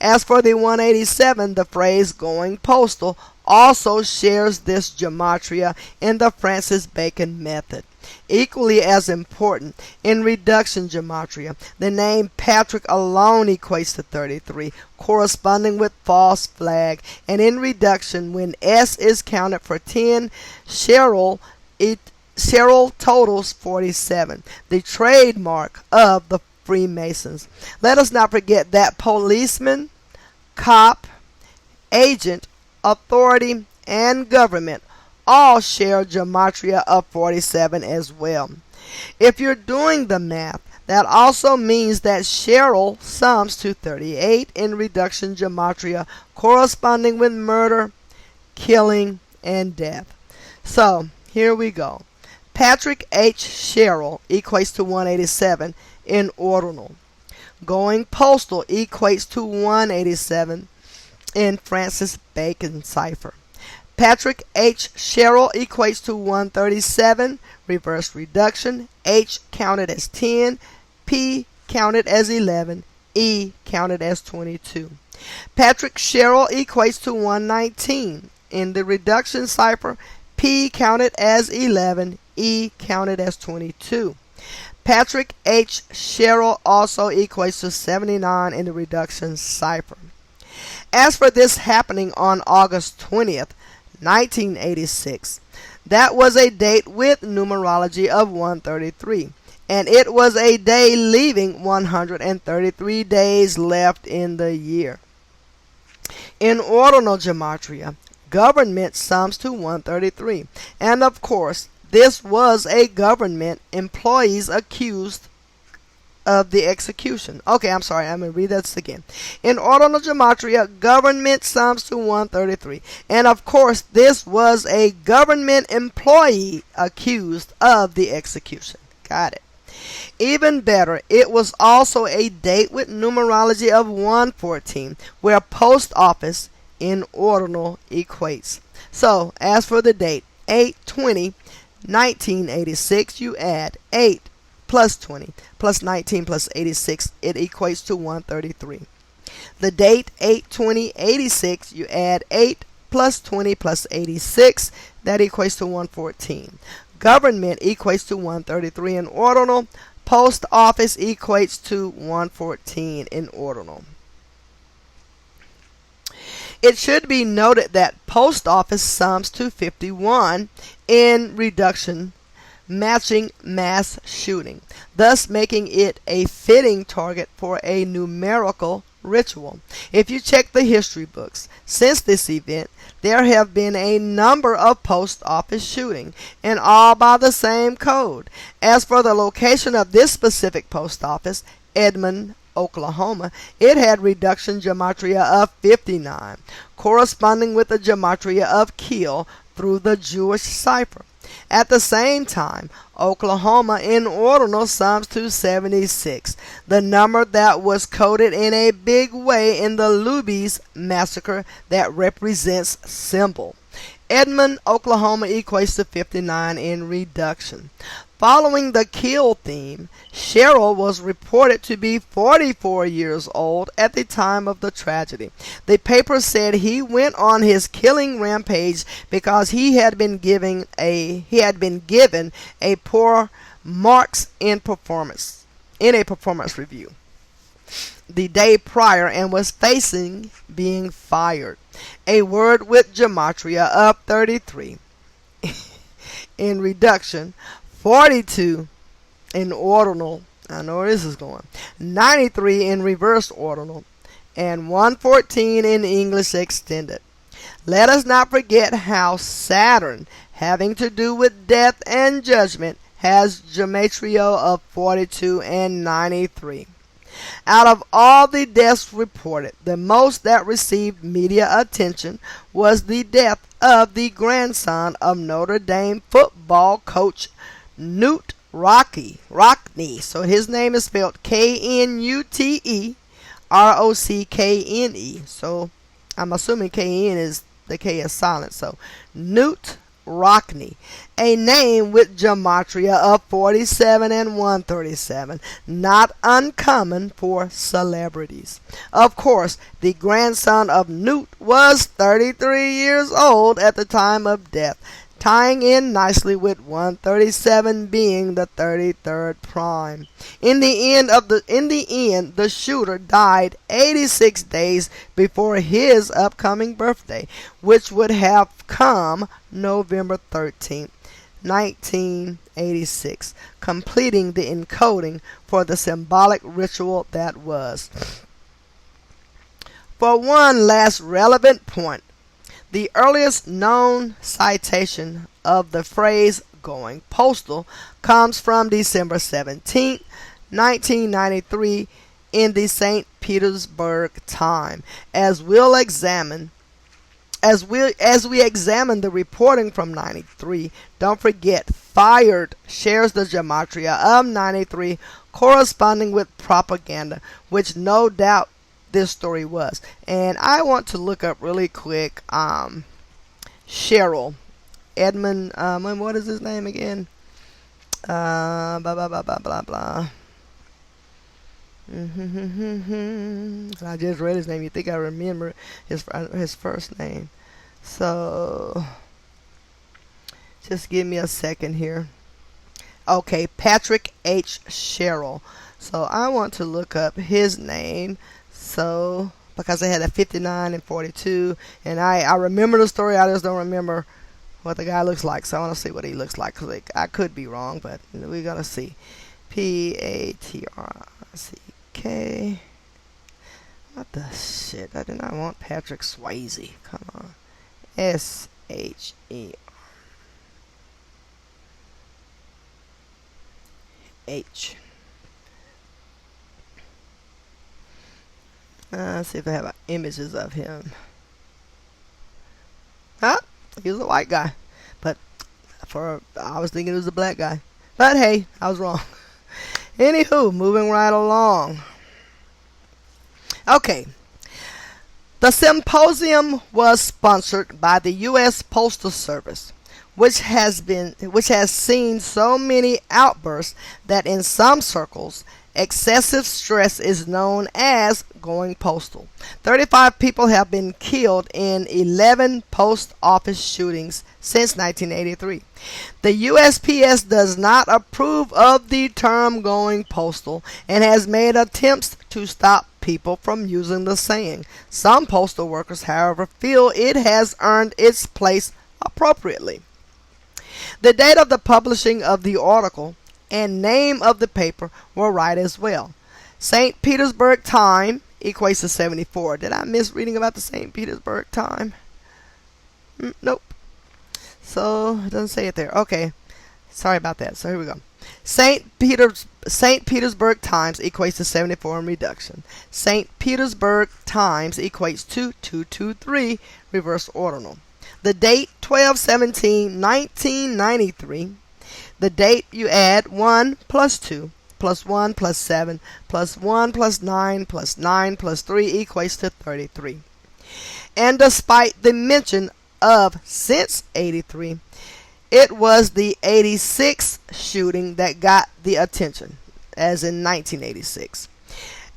As for the 187, the phrase going postal also shares this gematria in the Francis Bacon method. Equally as important, in reduction gematria, the name Patrick alone equates to 33, corresponding with false flag, and in reduction, when S is counted for 10, Sherrill totals 47, the trademark of the Freemasons. Let us not forget that policeman, cop, agent, authority, and government all share gematria of 47 as well. If you're doing the math, that also means that Sherrill sums to 38 in reduction gematria, corresponding with murder, killing, and death. So, here we go. Patrick H. Sherrill equates to 187 in ordinal. Going postal equates to 187 in Francis Bacon cipher. Patrick H. Sherrill equates to 137, reverse reduction, H counted as 10, P counted as 11, E counted as 22. Patrick Sherrill equates to 119 in the reduction cipher, P counted as 11, E counted as 22. Patrick H. Sherrill also equates to 79 in the reduction cipher. As for this happening on August 20th, 1986, that was a date with numerology of 133, and it was a day leaving 133 days left in the year. In ordinal gematria, government sums to 133, and of course, this was a government employees accused of the execution. Okay, I'm sorry, I'm going to read that again. In ordinal gematria, government sums to 133. And of course, this was a government employee accused of the execution. Got it. Even better, it was also a date with numerology of 114, where post office in ordinal equates. So, as for the date, 8/20, 1986, you add 8 plus 20 plus 19 plus 86, it equates to 133. The date 8/20/86, you add 8 plus 20 plus 86, that equates to 114. Government equates to 133 in ordinal. Post office equates to 114 in ordinal. It should be noted that post office sums to 51 in reduction matching mass shooting, thus making it a fitting target for a numerical ritual. If you check the history books, since this event, there have been a number of post office shootings, and all by the same code. As for the location of this specific post office, Edmond, Oklahoma, it had reduction gematria of 59, corresponding with the gematria of kill through the Jewish cipher. At the same time, Oklahoma in ordinal sums to 76, the number that was coded in a big way in the Luby's massacre that represents symbol. Edmond, Oklahoma equates to 59 in reduction. Following the kill theme, Sherrill was reported to be 44 years old at the time of the tragedy. The paper said he went on his killing rampage because he had been given a poor marks in a performance review the day prior and was facing being fired. A word with gematria of 33 in reduction, 42 in ordinal, I know where this is going, 93 in reverse ordinal, and 114 in English extended. Let us not forget how Saturn, having to do with death and judgment, has gematria of 42 and 93. Out of all the deaths reported, the most that received media attention was the death of the grandson of Notre Dame football coach Knute Rockne. So his name is spelled Knute Rockne. So I'm assuming KN is the K is silent. So Knute Rockne, a name with gematria of 47 and 137, not uncommon for celebrities. Of course, the grandson of Knute was 33 years old at the time of death, tying in nicely with 137 being the 33rd prime. In the end, the shooter died 86 days before his upcoming birthday, which would have come November 13th, 1986, completing the encoding for the symbolic ritual that was. For one last relevant point, the earliest known citation of the phrase going postal comes from December 17, 1993 in the St. Petersburg Times. As we examine the reporting from 93, don't forget Fired shares the gematria of 93 corresponding with propaganda, which no doubt this story was. And I want to look up really quick Sherrill Edmund, what is his name again? Blah blah blah blah blah blah. I just read his name. You think I remember his first name? So just give me a second here. Okay, Patrick H. Sherrill. So I want to look up his name. So because I had a 59 and 42, and I remember the story. I just don't remember what the guy looks like. So I want to see what he looks like, because I could be wrong, but we're gonna see. Patrick. What the shit? I did not want Patrick Swayze. Come on. SHER. H. Let's see if I have images of him. He was a white guy, but I was thinking it was a black guy. But hey, I was wrong. Anywho, moving right along. Okay. The symposium was sponsored by the U.S. Postal Service, which has seen so many outbursts that in some circles, excessive stress is known as going postal. 35 people have been killed in 11 post office shootings since 1983. The USPS does not approve of the term going postal and has made attempts to stop people from using the saying. Some postal workers, however, feel it has earned its place appropriately. The date of the publishing of the article and name of the paper were right as well. St. Petersburg time equates to 74. Did I miss reading about the St. Petersburg time? Nope. So it doesn't say it there. Okay. Sorry about that. So here we go. St. Petersburg times equates to 74 in reduction. St. Petersburg times equates to 223 reverse ordinal. The date 12/17/1993. The date you add 1 plus 2 plus 1 plus 7 plus 1 plus 9 plus 9 plus 3 equates to 33. And despite the mention of since 83, it was the 86 shooting that got the attention, as in 1986.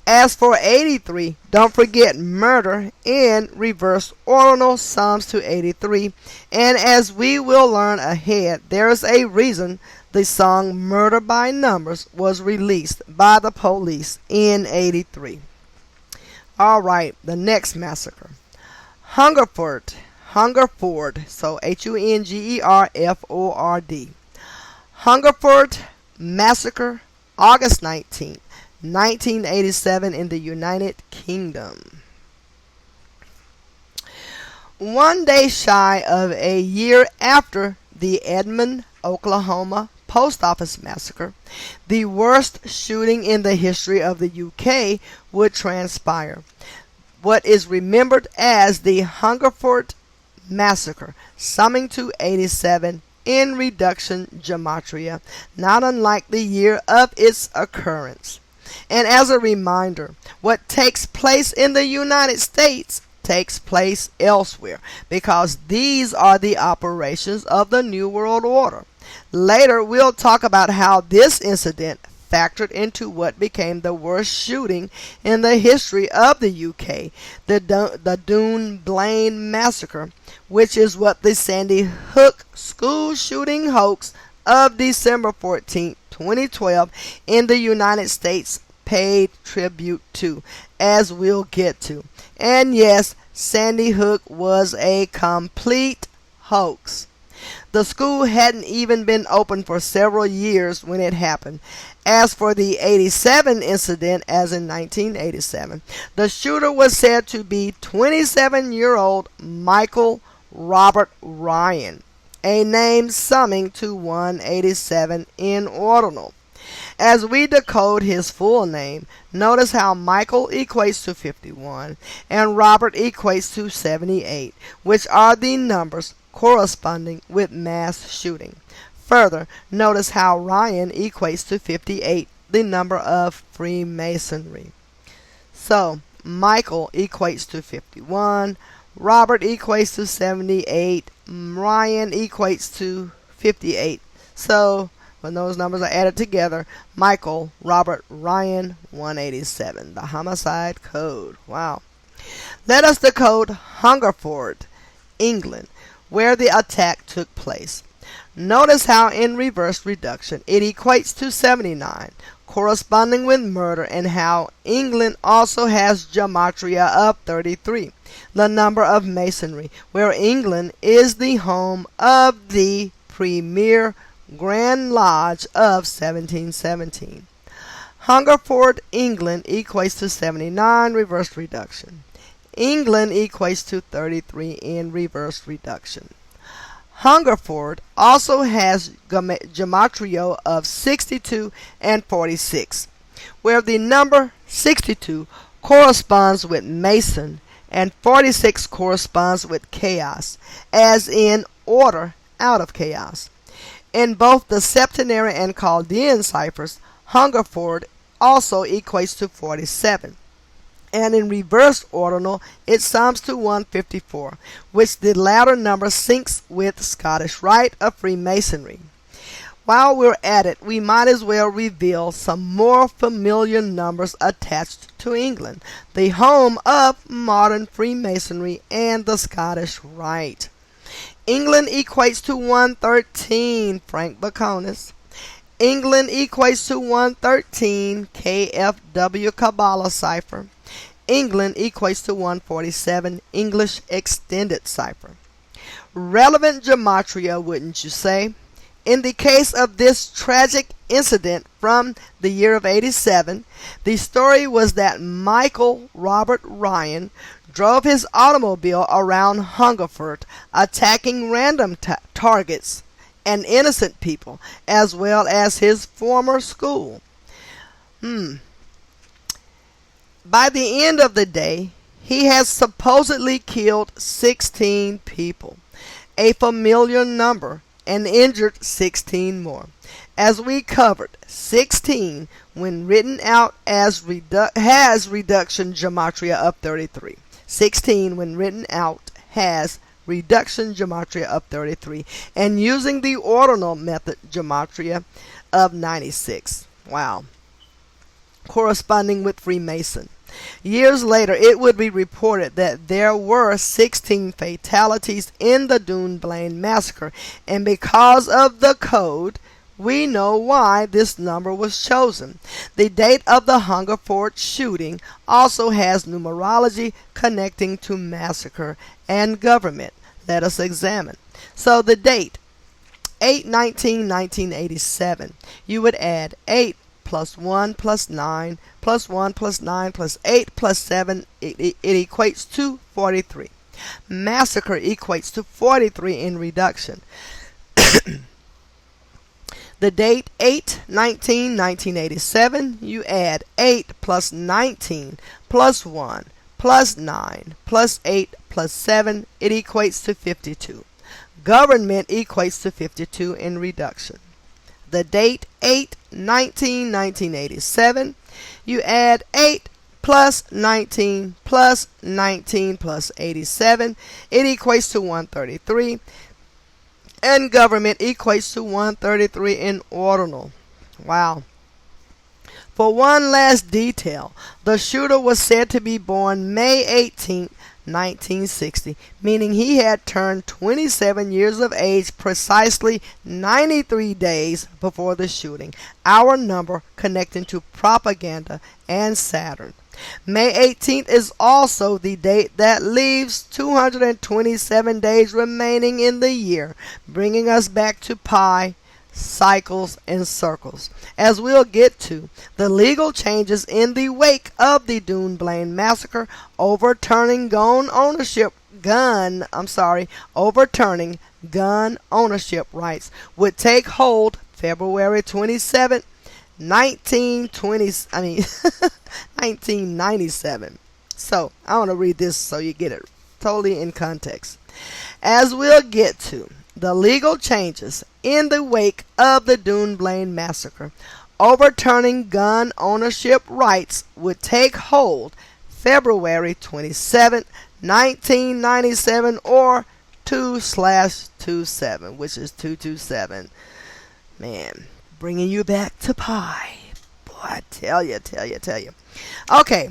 As for 83, don't forget murder in reverse ordinal sums to 83, and as we will learn ahead, there is a reason the song Murder by Numbers was released by the police in 83. Alright, the next massacre. Hungerford, so Hungerford. Hungerford Massacre, August 19, 1987 in the United Kingdom. One day shy of a year after the Edmond, Oklahoma post office massacre, the worst shooting in the history of the UK would transpire. What is remembered as the Hungerford Massacre, summing to 87 in reduction gematria, not unlike the year of its occurrence. And as a reminder, what takes place in the United States takes place elsewhere, because these are the operations of the New World Order. Later, we'll talk about how this incident factored into what became the worst shooting in the history of the UK, the Dunblane Massacre, which is what the Sandy Hook school shooting hoax of December 14, 2012 in the United States paid tribute to, as we'll get to. And yes, Sandy Hook was a complete hoax. The school hadn't even been open for several years when it happened. As for the 87 incident, as in 1987, the shooter was said to be 27-year-old Michael Robert Ryan, a name summing to 187 in ordinal. As we decode his full name, notice how Michael equates to 51 and Robert equates to 78, which are the numbers corresponding with mass shooting. Further, notice how Ryan equates to 58, the number of Freemasonry. So, Michael equates to 51, Robert equates to 78, Ryan equates to 58. So, when those numbers are added together, Michael, Robert, Ryan, 187. The homicide code. Wow. Let us decode Hungerford, England, where the attack took place. Notice how in reverse reduction it equates to 79, corresponding with murder, and how England also has gematria of 33, the number of masonry, where England is the home of the premier Grand Lodge of 1717. Hungerford, England equates to 79 reverse reduction. England equates to 33 in reverse reduction. Hungerford also has gematria of 62 and 46, where the number 62 corresponds with Mason and 46 corresponds with chaos, as in order out of chaos. In both the septenary and Chaldean ciphers, Hungerford also equates to 47. And in reverse ordinal, it sums to 154, which the latter number syncs with Scottish Rite of Freemasonry. While we're at it, we might as well reveal some more familiar numbers attached to England, the home of modern Freemasonry and the Scottish Rite. England equates to 113, Frank Baconis. England equates to 113, KFW Kabbalah cipher. England equates to 147, English Extended cipher. Relevant gematria, wouldn't you say? In the case of this tragic incident from the year of 87, the story was that Michael Robert Ryan drove his automobile around Hungerford, attacking random targets and innocent people, as well as his former school. By the end of the day, he has supposedly killed 16 people, a familiar number, and injured 16 more. As we covered, 16, when written out as has reduction gematria of 33. 16, when written out, has reduction gematria of 33, and using the ordinal method gematria of 96. Wow. Corresponding with Freemason. Years later, it would be reported that there were 16 fatalities in the Dunblane massacre, and because of the code, we know why this number was chosen. The date of the Hungerford shooting also has numerology connecting to massacre and government. Let us examine. So the date, 8/19/1987, you would add 8 plus 1 plus 9 plus 1 plus 9 plus 8 plus 7, it equates to 43. Massacre equates to 43 in reduction. The date 8/19/1987, you add 8 plus 19 plus 1 plus 9 plus 8 plus 7, it equates to 52. Government equates to 52 in reduction. The date 8/19/1987, you add 8 plus 19 plus 19 plus 87, it equates to 133, and government equates to 133 in ordinal. Wow. For one last detail, the shooter was said to be born May 18, 1960, meaning he had turned 27 years of age precisely 93 days before the shooting, our number connecting to propaganda and Saturn. May 18th is also the date that leaves 227 days remaining in the year, bringing us back to pi, cycles, and circles. As we'll get to, the legal changes in the wake of the Dunblane massacre, overturning gun ownership rights, would take hold February 27, 1997. So, I want to read this so you get it totally in context. As we'll get to, the legal changes in the wake of the Dunblane massacre, overturning gun ownership rights, would take hold February 27, 1997, or 2/27, which is 227. Man, bringing you back to pi. Boy, I tell you. Okay.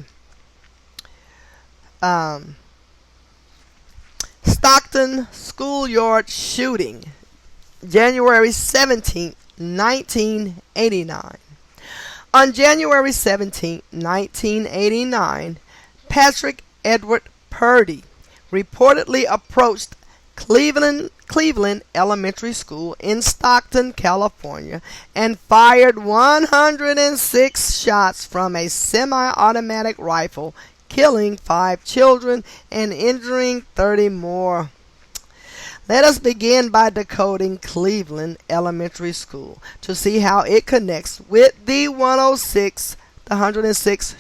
Stockton schoolyard shooting, January 17, 1989. On January 17, 1989, Patrick Edward Purdy reportedly approached Cleveland Elementary School in Stockton, California, and fired 106 shots from a semi-automatic rifle, killing 5 children and injuring 30 more. Let us begin by decoding Cleveland Elementary School to see how it connects with the 106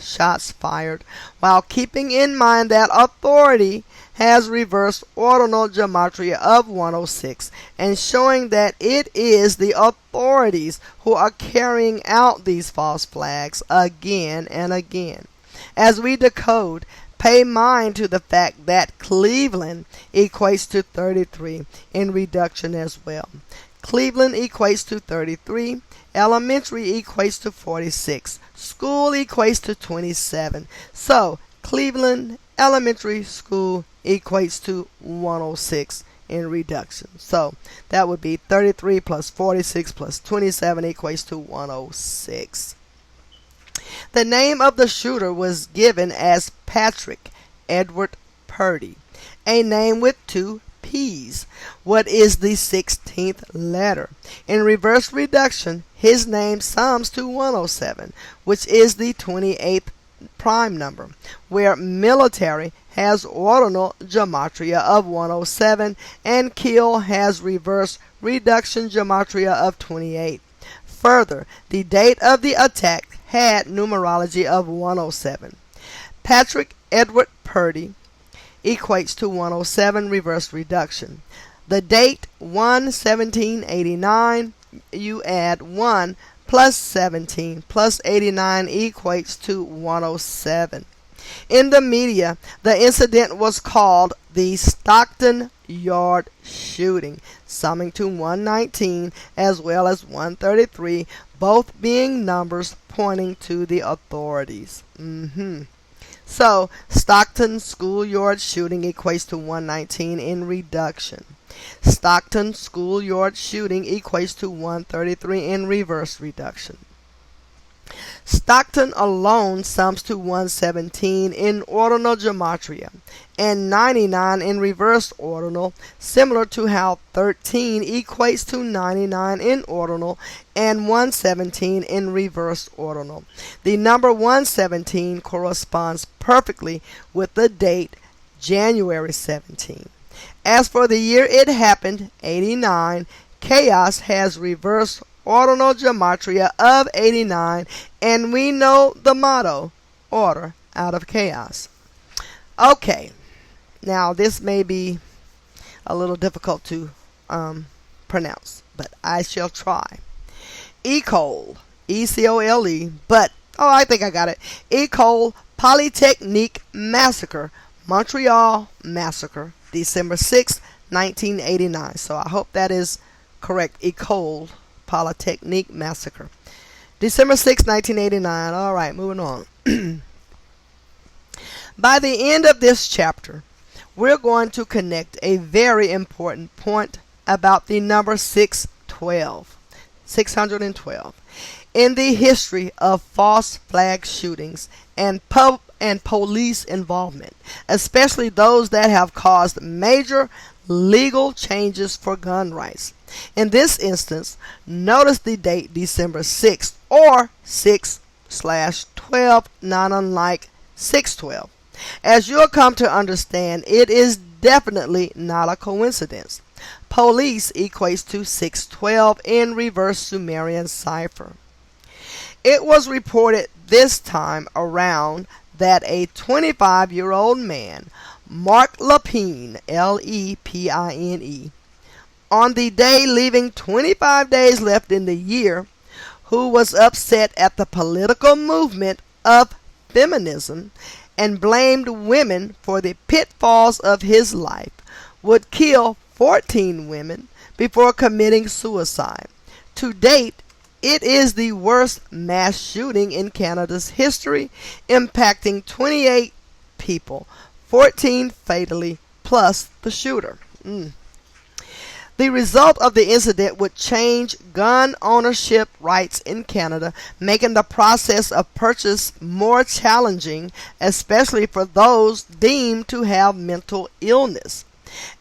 shots fired, while keeping in mind that authority has reversed ordinal gematria of 106, and showing that it is the authorities who are carrying out these false flags again and again. As we decode, pay mind to the fact that Cleveland equates to 33 in reduction as well. Cleveland equates to 33, elementary equates to 46, school equates to 27. So, Cleveland Elementary School equates to 106 in reduction. So, that would be 33 plus 46 plus 27 equates to 106. The name of the shooter was given as Patrick Edward Purdy, a name with 2 P's. P's. What is the 16th letter? In reverse reduction, his name sums to 107, which is the 28th prime number, where military has ordinal gematria of 107 and kill has reverse reduction gematria of 28. Further, the date of the attack had numerology of 107. Patrick Edward Purdy equates to 107 reverse reduction. The date 1/1789, you add 1 plus 17 plus 89 equates to 107. In the media, the incident was called the Stockton Yard shooting, summing to 119 as well as 133, both being numbers pointing to the authorities. So, Stockton schoolyard shooting equates to 119 in reduction. Stockton schoolyard shooting equates to 133 in reverse reduction. Stockton alone sums to 117 in ordinal gematria and 99 in reverse ordinal, similar to how 13 equates to 99 in ordinal and 117 in reverse ordinal. The number 117 corresponds perfectly with the date January 17. As for the year it happened, 89, chaos has reverse ordinal gematria of 89, and we know the motto, order out of chaos. Okay, now this may be a little difficult to pronounce, but I shall try. Ecole, E-C-O-L-E, but, I think I got it. Ecole Polytechnique Massacre, Montreal Massacre, December 6, 1989. So I hope that is correct. Ecole Polytechnique Massacre. December 6, 1989. All right, moving on. By the end of this chapter, we're going to connect a very important point about the number 612. 612. In the history of false flag shootings and police involvement, especially those that have caused major legal changes for gun rights. In this instance, notice the date December 6th or 6/12, not unlike 612. As you'll come to understand, it is definitely not a coincidence. Police equates to 612 in reverse Sumerian cipher. It was reported this time around that a 25-year-old man, Mark Lepine, L-E-P-I-N-E, on the day leaving 25 days left in the year, who was upset at the political movement of feminism and blamed women for the pitfalls of his life, would kill 14 women before committing suicide. To date, it is the worst mass shooting in Canada's history, impacting 28 people, 14 fatally, plus the shooter. The result of the incident would change gun ownership rights in Canada, making the process of purchase more challenging, especially for those deemed to have mental illness.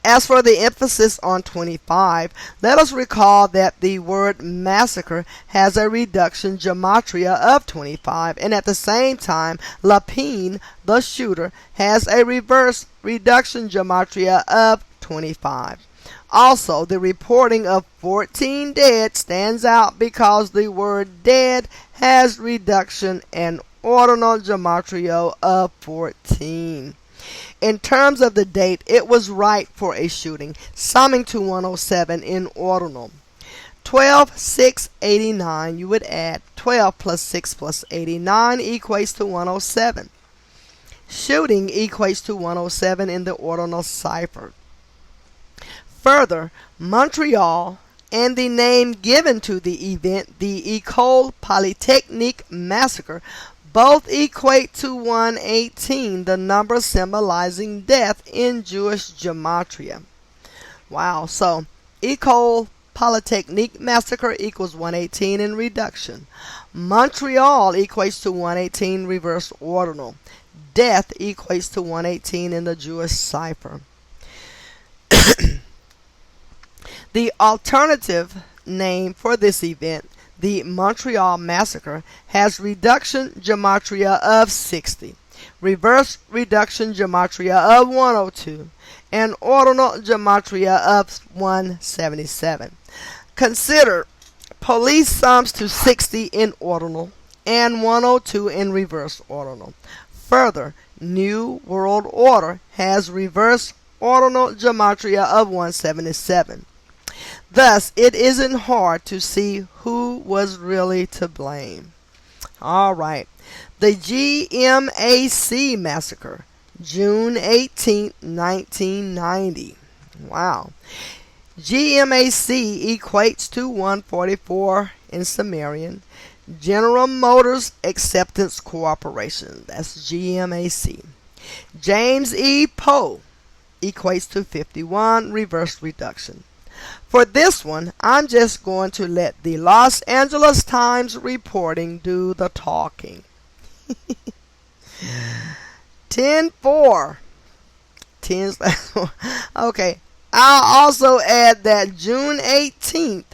As for the emphasis on 25, let us recall that the word massacre has a reduction gematria of 25, and at the same time, Lepine, the shooter, has a reverse reduction gematria of 25. Also, the reporting of 14 dead stands out because the word dead has reduction and ordinal gematria of 14. In terms of the date, it was right for a shooting, summing to 107 in ordinal. 12/6/89, you would add 12 plus 6 plus 89 equates to 107. Shooting equates to 107 in the ordinal cipher. Further, Montreal and the name given to the event, the Ecole Polytechnique Massacre, both equate to 118, the number symbolizing death in Jewish gematria. Wow, so Ecole Polytechnique Massacre equals 118 in reduction. Montreal equates to 118 reverse ordinal. Death equates to 118 in the Jewish cipher. The alternative name for this event, the Montreal Massacre, has reduction gematria of 60, reverse reduction gematria of 102, and ordinal gematria of 177. Consider police sums to 60 in ordinal and 102 in reverse ordinal. Further, New World Order has reverse ordinal gematria of 177. Thus, it isn't hard to see who was really to blame. Alright, the GMAC Massacre, June 18, 1990. Wow. GMAC equates to 144 in Sumerian. General Motors Acceptance Corporation. That's GMAC. James E. Poe equates to 51, reverse reduction. For this one, I'm just going to let the Los Angeles Times reporting do the talking. 10-4. 10 Okay. I'll also add that June 18th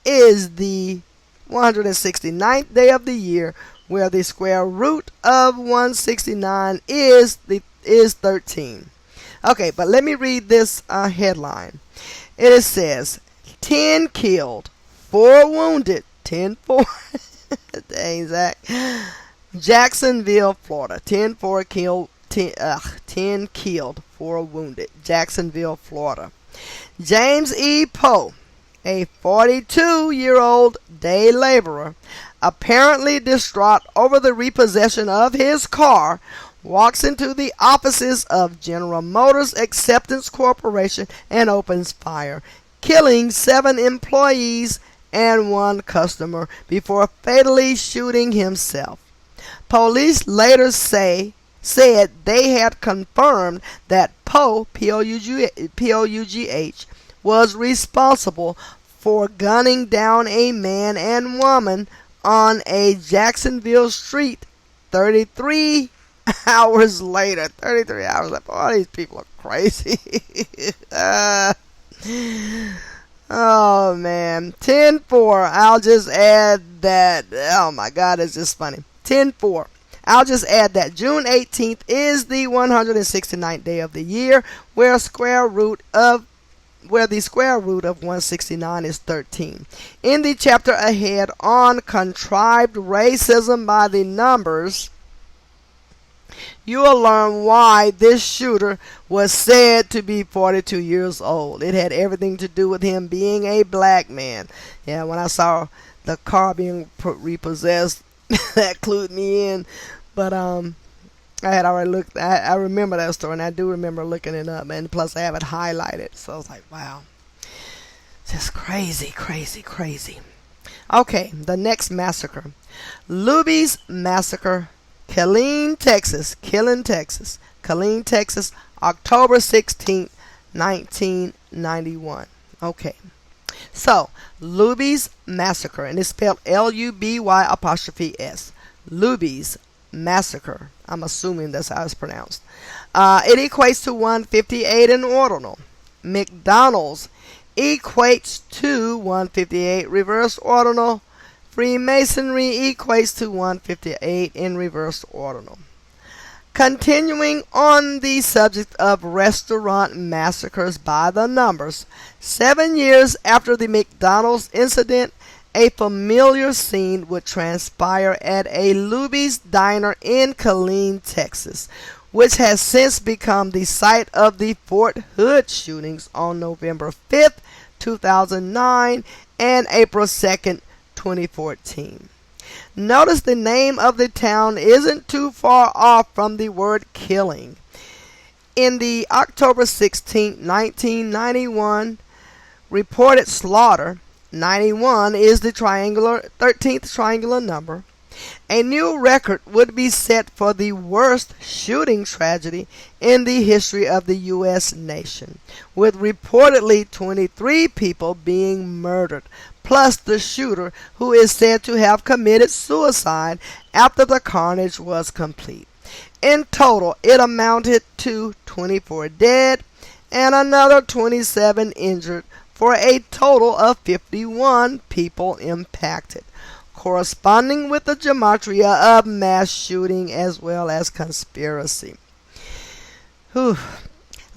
is the 169th day of the year, where the square root of 169 is 13. Okay, but let me read this headline. It says, 10 killed, 4 wounded, 10-4. Dang, Zach. Jacksonville, Florida. 10-4 killed, 10 killed, 4 wounded. Jacksonville, Florida. James E. Poe, a 42-year-old day laborer, apparently distraught over the repossession of his car, walks into the offices of General Motors Acceptance Corporation and opens fire, killing 7 employees and 1 customer before fatally shooting himself. Police later said they had confirmed that Poe, P-O-U-G-H, was responsible for gunning down a man and woman on a Jacksonville street 33 hours later. 33 hours later. Boy, these people are crazy. Oh, man. 10-4. I'll just add that. Oh, my God, it's just funny. 10-4. I'll just add that June 18th is the 169th day of the year, where the square root of 169 is 13. In the chapter ahead on contrived racism by the numbers, you will learn why this shooter was said to be 42 years old. It had everything to do with him being a black man. Yeah, when I saw the car being repossessed, that clued me in. But I had already looked. I remember that story, and I do remember looking it up. And plus, I have it highlighted, so I was like, "Wow, just crazy, crazy, crazy." Okay, the next massacre, Luby's Massacre, Killeen, Texas, October 16th, 1991. Okay, so Luby's Massacre, and it's spelled Luby''s. Luby's Massacre. I'm assuming that's how it's pronounced. It equates to 158 in ordinal. McDonald's equates to 158 reverse ordinal. Freemasonry equates to 158 in reverse ordinal. Continuing on the subject of restaurant massacres by the numbers, 7 years after the McDonald's incident, a familiar scene would transpire at a Luby's diner in Killeen, Texas, which has since become the site of the Fort Hood shootings on November 5th, 2009 and April 2nd, 2014. Notice the name of the town isn't too far off from the word killing. In the October 16, 1991 reported slaughter, 91 is the 13th triangular number. A new record would be set for the worst shooting tragedy in the history of the U.S. nation, with reportedly 23 people being murdered, plus the shooter, who is said to have committed suicide after the carnage was complete. In total, it amounted to 24 dead and another 27 injured for a total of 51 people impacted, corresponding with the gematria of mass shooting as well as conspiracy. Whew.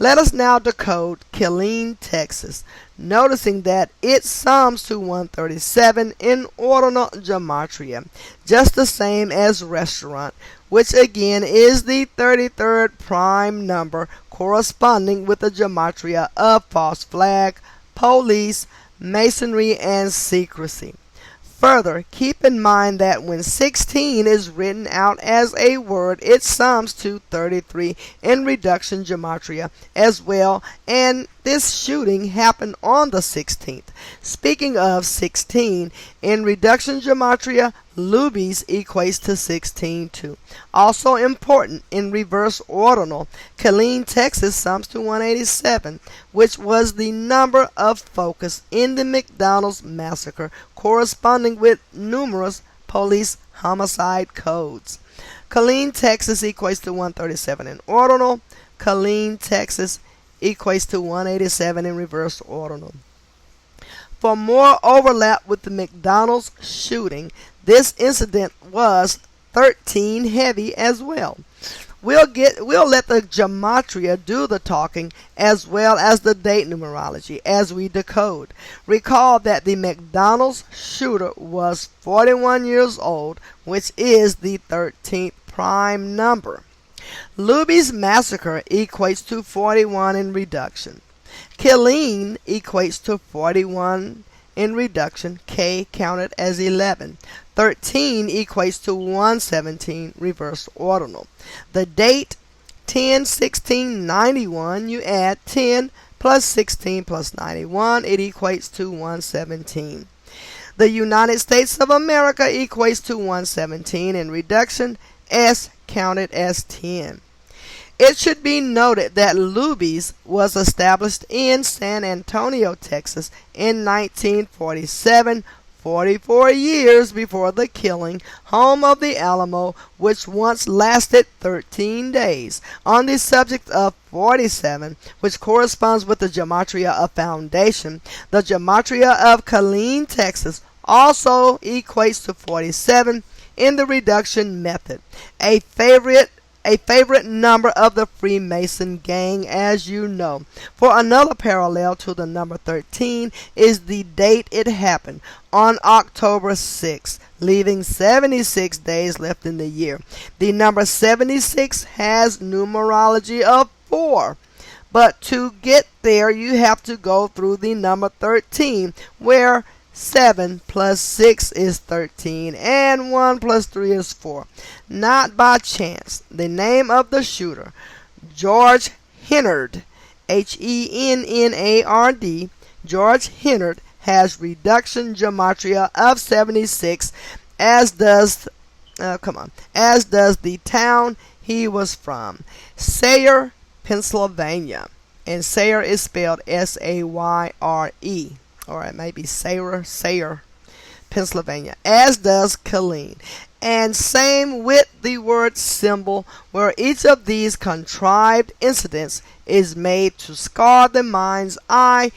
Let us now decode Killeen, Texas, noticing that it sums to 137 in ordinal gematria, just the same as restaurant, which again is the 33rd prime number corresponding with the gematria of false flag, police, masonry, and secrecy. Further, keep in mind that when 16 is written out as a word, it sums to 33 in reduction gematria as well, and this shooting happened on the 16th. Speaking of 16, in reduction gematria, Lubies equates to 16 too. Also important, in reverse ordinal, Killeen, Texas sums to 187, which was the number of focus in the McDonald's massacre, corresponding with numerous police homicide codes. Killeen, Texas equates to 137 in ordinal. Killeen, Texas equates to 187 in reverse ordinal. For more overlap with the McDonald's shooting, this incident was 13 heavy as well. We'll let the gematria do the talking as well as the date numerology as we decode. Recall that the McDonald's shooter was 41 years old, which is the 13th prime number. Luby's massacre equates to 41 in reduction. Killeen equates to 41 in reduction, K counted as 11. 13 equates to 117 reverse ordinal. The date 10/16/91, you add 10 plus 16 plus 91, it equates to 117. The United States of America equates to 117 in reduction, S counted as 10. It should be noted that Luby's was established in San Antonio, Texas in 1947, 44 years before the killing, home of the Alamo, which once lasted 13 days. On the subject of 47, which corresponds with the gematria of foundation, the gematria of Killeen, Texas also equates to 47 in the reduction method, a favorite number of the Freemason gang, as you know. For another parallel to the number 13 is the date it happened, on October 6, leaving 76 days left in the year. The number 76 has numerology of 4. But to get there, you have to go through the number 13, where 7 plus 6 is 13, and 1 plus 3 is 4. Not by chance, the name of the shooter, George Hennard, Hennard, George Hennard, has reduction gematria of 76, as does the town he was from, Sayre, Pennsylvania, and Sayre is spelled Sayre. Or it may be Sayre, Pennsylvania, as does Killeen. And same with the word symbol, where each of these contrived incidents is made to scar the mind's eye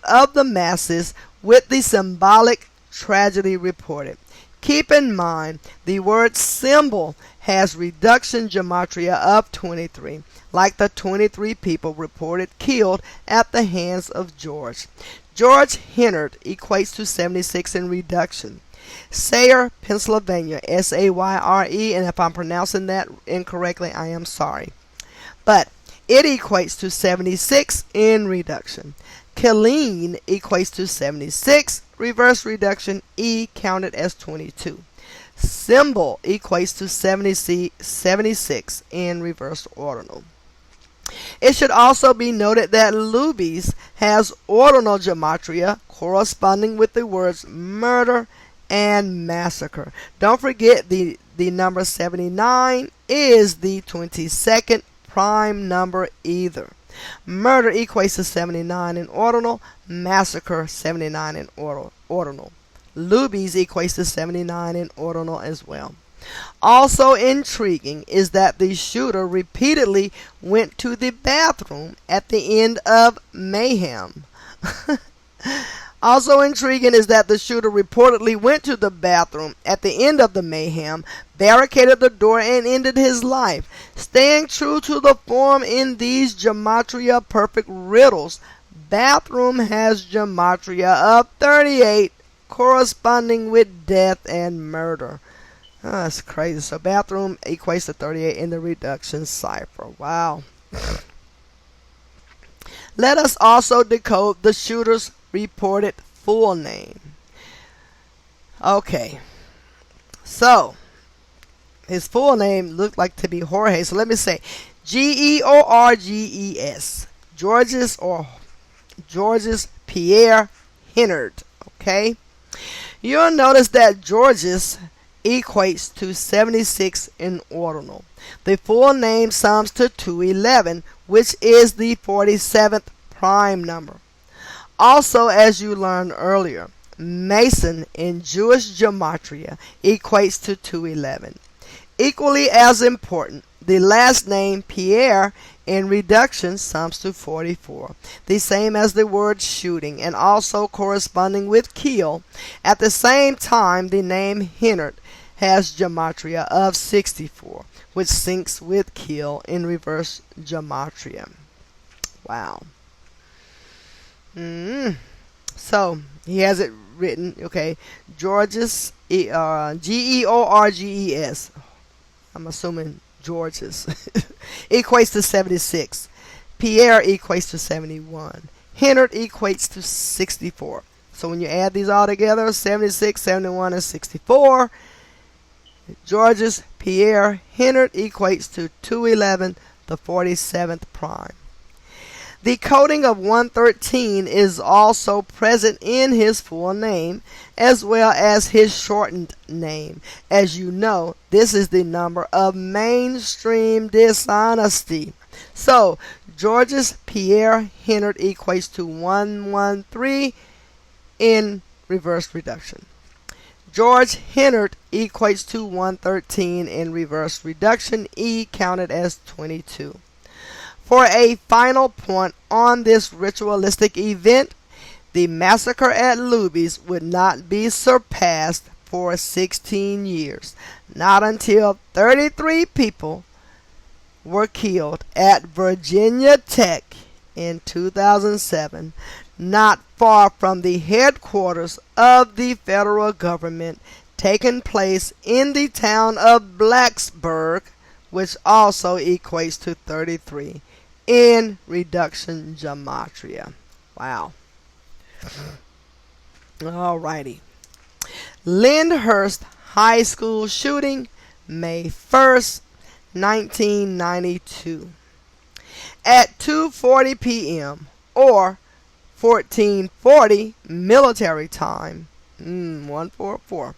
of the masses with the symbolic tragedy reported. Keep in mind, the word symbol has reduction gematria of 23, like the 23 people reported killed at the hands of George. George Hennard equates to 76 in reduction. Sayre, Pennsylvania, Sayre, and if I'm pronouncing that incorrectly, I am sorry. But it equates to 76 in reduction. Killeen equates to 76, reverse reduction, E counted as 22. Symbol equates to 76 in reverse ordinal. It should also be noted that Luby's has ordinal gematria corresponding with the words murder and massacre. Don't forget the number 79 is the 22nd prime number either. Murder equates to 79 in ordinal, massacre 79 in ordinal. Luby's equates to 79 in ordinal as well. Also intriguing is that the shooter repeatedly went to the bathroom at the end of mayhem. Also intriguing is that the shooter reportedly went to the bathroom at the end of the mayhem, barricaded the door, and ended his life. Staying true to the form in these gematria perfect riddles, bathroom has gematria of 38, corresponding with death and murder. Oh, that's crazy. So bathroom equates to 38 in the reduction cipher. Wow. Let us also decode the shooter's reported full name. Okay. So, his full name looked like to be Jorge. So let me say Georges. Georges Pierre Hennard. Okay. You'll notice that Georges equates to 76 in ordinal. The full name sums to 211, which is the 47th prime number. Also, as you learned earlier, Mason in Jewish gematria equates to 211. Equally as important, the last name Pierre in reduction sums to 44, the same as the word shooting, and also corresponding with kill. At the same time, the name Hennard has gematria of 64, which syncs with kill in reverse gematria. Wow. So he has it written, okay, Georges, Georges, I'm assuming Georges, equates to 76. Pierre equates to 71. Hennard equates to 64. So when you add these all together, 76, 71, and 64, Georges Pierre Hennard equates to 211, the 47th prime. The coding of 113 is also present in his full name, as well as his shortened name. As you know, this is the number of mainstream dishonesty. So, Georges Pierre Hennard equates to 113 in reverse reduction. George Hennard equates to 113 in reverse reduction, E counted as 22. For a final point on this ritualistic event, the massacre at Luby's would not be surpassed for 16 years, not until 33 people were killed at Virginia Tech in 2007, not far from the headquarters of the federal government, taking place in the town of Blacksburg, which also equates to 33 in reduction gematria. Wow. Alrighty. Lyndhurst High School shooting, May 1st, 1992. At 2:40 p.m. or 14:40 military time, 144,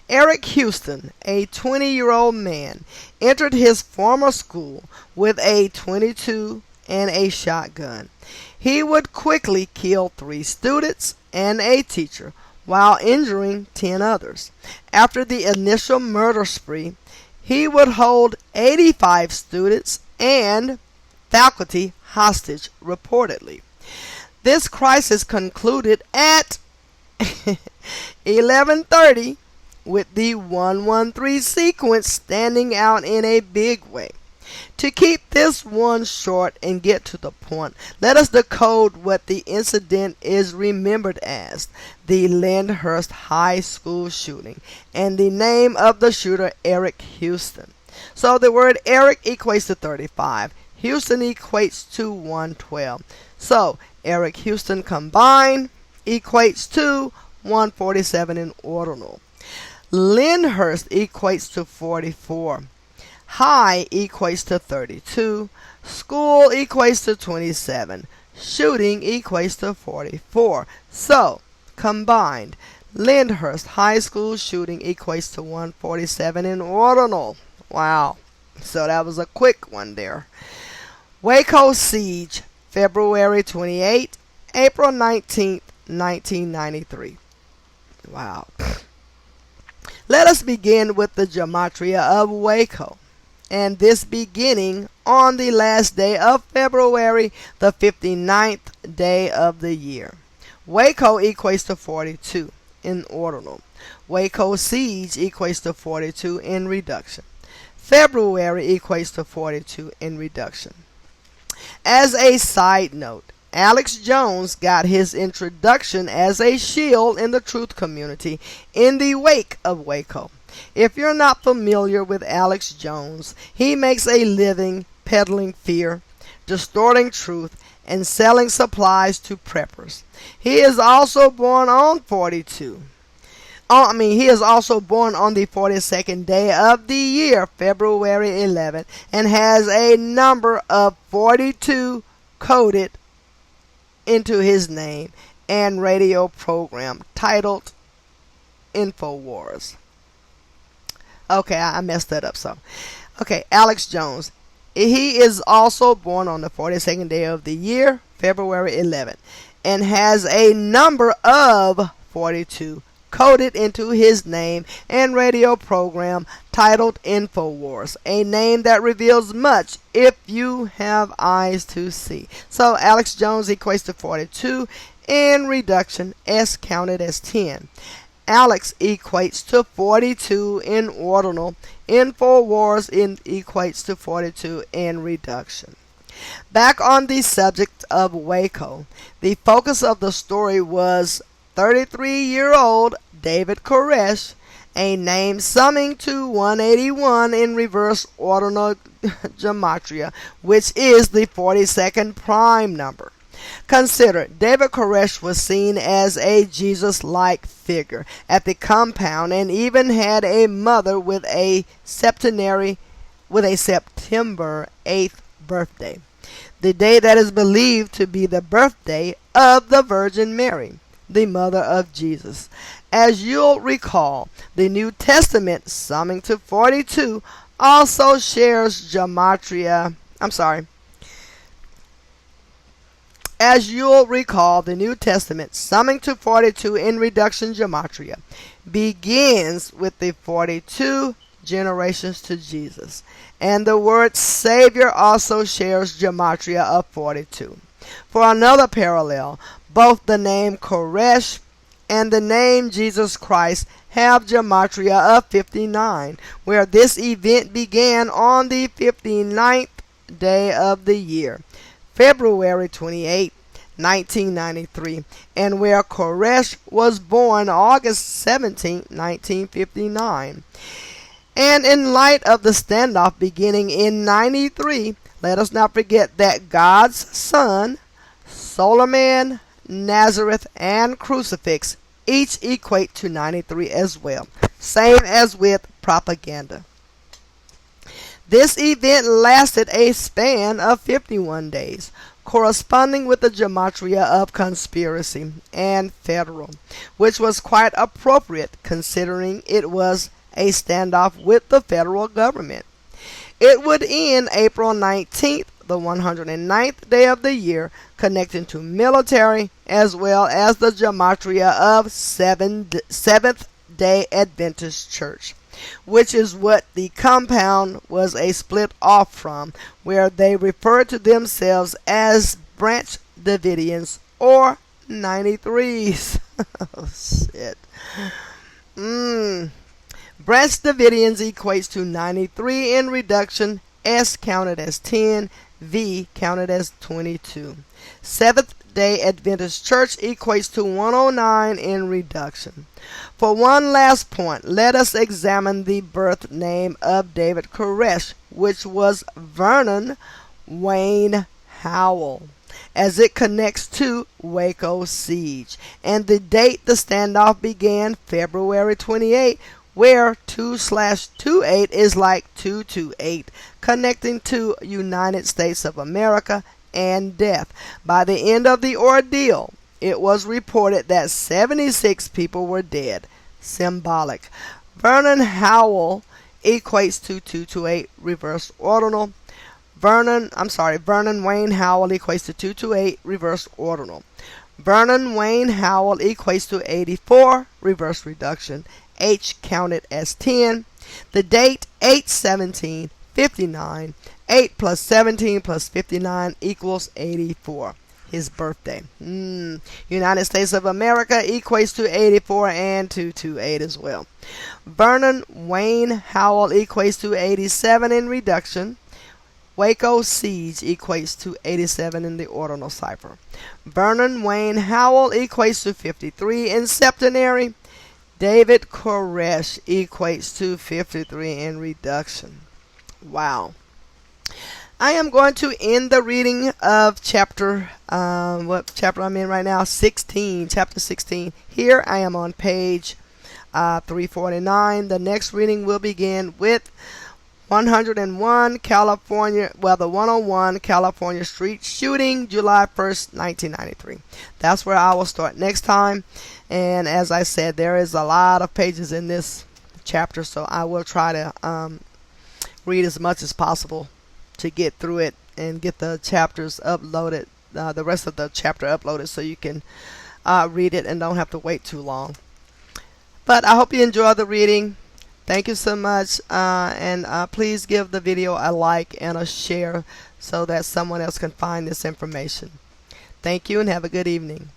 Eric Houston, a 20-year-old man, entered his former school with a .22 and a shotgun. He would quickly kill 3 students and a teacher while injuring 10 others. After the initial murder spree, he would hold 85 students and faculty hostage, reportedly. This crisis concluded at 11:30 with the 113 sequence standing out in a big way. To keep this one short and get to the point, let us decode what the incident is remembered as: the Lyndhurst High School shooting, and the name of the shooter, Eric Houston. So the word Eric equates to 35. Houston equates to 112. So Eric Houston combined equates to 147 in ordinal. Lyndhurst equates to 44. High equates to 32. School equates to 27. Shooting equates to 44. So, combined, Lyndhurst High School shooting equates to 147 in ordinal. Wow. So that was a quick one there. Waco siege, February 28, April 19th, 1993. Wow. Let us begin with the gematria of Waco, and this beginning on the last day of February, the 59th day of the year. Waco equates to 42 in ordinal. Waco siege equates to 42 in reduction. February equates to 42 in reduction. As a side note, Alex Jones got his introduction as a shield in the truth community in the wake of Waco. If you're not familiar with Alex Jones, he makes a living peddling fear, distorting truth, and selling supplies to preppers. He is also born on 42. He is also born on the 42nd day of the year, February 11th, and has a number of 42 coded into his name and radio program titled InfoWars. Okay, I messed that up. Alex Jones. He is also born on the 42nd day of the year, February 11th, and has a number of 42 coded into his name and radio program titled InfoWars, a name that reveals much if you have eyes to see. So Alex Jones equates to 42 in reduction, S counted as 10. Alex equates to 42 in ordinal. InfoWars equates to 42 in reduction. Back on the subject of Waco, the focus of the story was 33-year-old David Koresh, a name summing to 181 in reverse ordinal gematria, which is the 42nd prime number. Consider, David Koresh was seen as a Jesus-like figure at the compound and even had a mother with a September 8th birthday, the day that is believed to be the birthday of the Virgin Mary, the mother of Jesus. As you'll recall, the New Testament, summing to 42, also shares gematria. As you'll recall, the New Testament, summing to 42 in reduction gematria, begins with the 42 generations to Jesus, and the word Savior also shares gematria of 42. For another parallel, both the name Koresh and the name Jesus Christ have gematria of 59, where this event began on the 59th day of the year, February 28, 1993, and where Koresh was born August 17, 1959. And in light of the standoff beginning in 93, let us not forget that God's Son, Solar Man, Nazareth, and Crucifix each equate to 93 as well, same as with propaganda. This event lasted a span of 51 days, corresponding with the gematria of conspiracy and federal, which was quite appropriate considering it was a standoff with the federal government. It would end April 19th, the 109th day of the year, connecting to military as well as the gematria of Seventh-day Adventist Church, which is what the compound was a split off from, where they referred to themselves as Branch Davidians or 93s. Oh, shit. Branch Davidians equates to 93 in reduction, S counted as 10, V counted as 22. Seventh-day Adventist Church equates to 109 in reduction. For one last point, let us examine the birth name of David Koresh, which was Vernon Wayne Howell, as it connects to Waco siege, and the date the standoff began, February 28, where 2/28 is like 228, connecting to United States of America and death. By the end of the ordeal, it was reported that 76 people were dead. Symbolic. Vernon Howell equates to 228 reverse ordinal. Vernon Wayne Howell equates to 228 reverse ordinal. Vernon Wayne Howell equates to 84 reverse reduction. H counted as 10. The date 8/17/59. 8 plus 17 plus 59 equals 84. his birthday. United States of America equates to 84 and 228 as well. Vernon Wayne Howell equates to 87 in reduction. Waco siege equates to 87 in the ordinal cipher. Vernon Wayne Howell equates to 53 in septenary. David Koresh equates to 53 in reduction. Wow. I am going to end the reading of chapter, what chapter I'm in right now? 16, chapter 16. Here I am on page 349. The next reading will begin with 101 California, well, the 101 California Street shooting, July 1st, 1993. That's where I will start next time. And as I said, there is a lot of pages in this chapter, so I will try to read as much as possible to get through it and get the chapters uploaded, the rest of the chapter uploaded, so you can read it and don't have to wait too long. But I hope you enjoy the reading. Thank you so much, and please give the video a like and a share so that someone else can find this information. Thank you and have a good evening.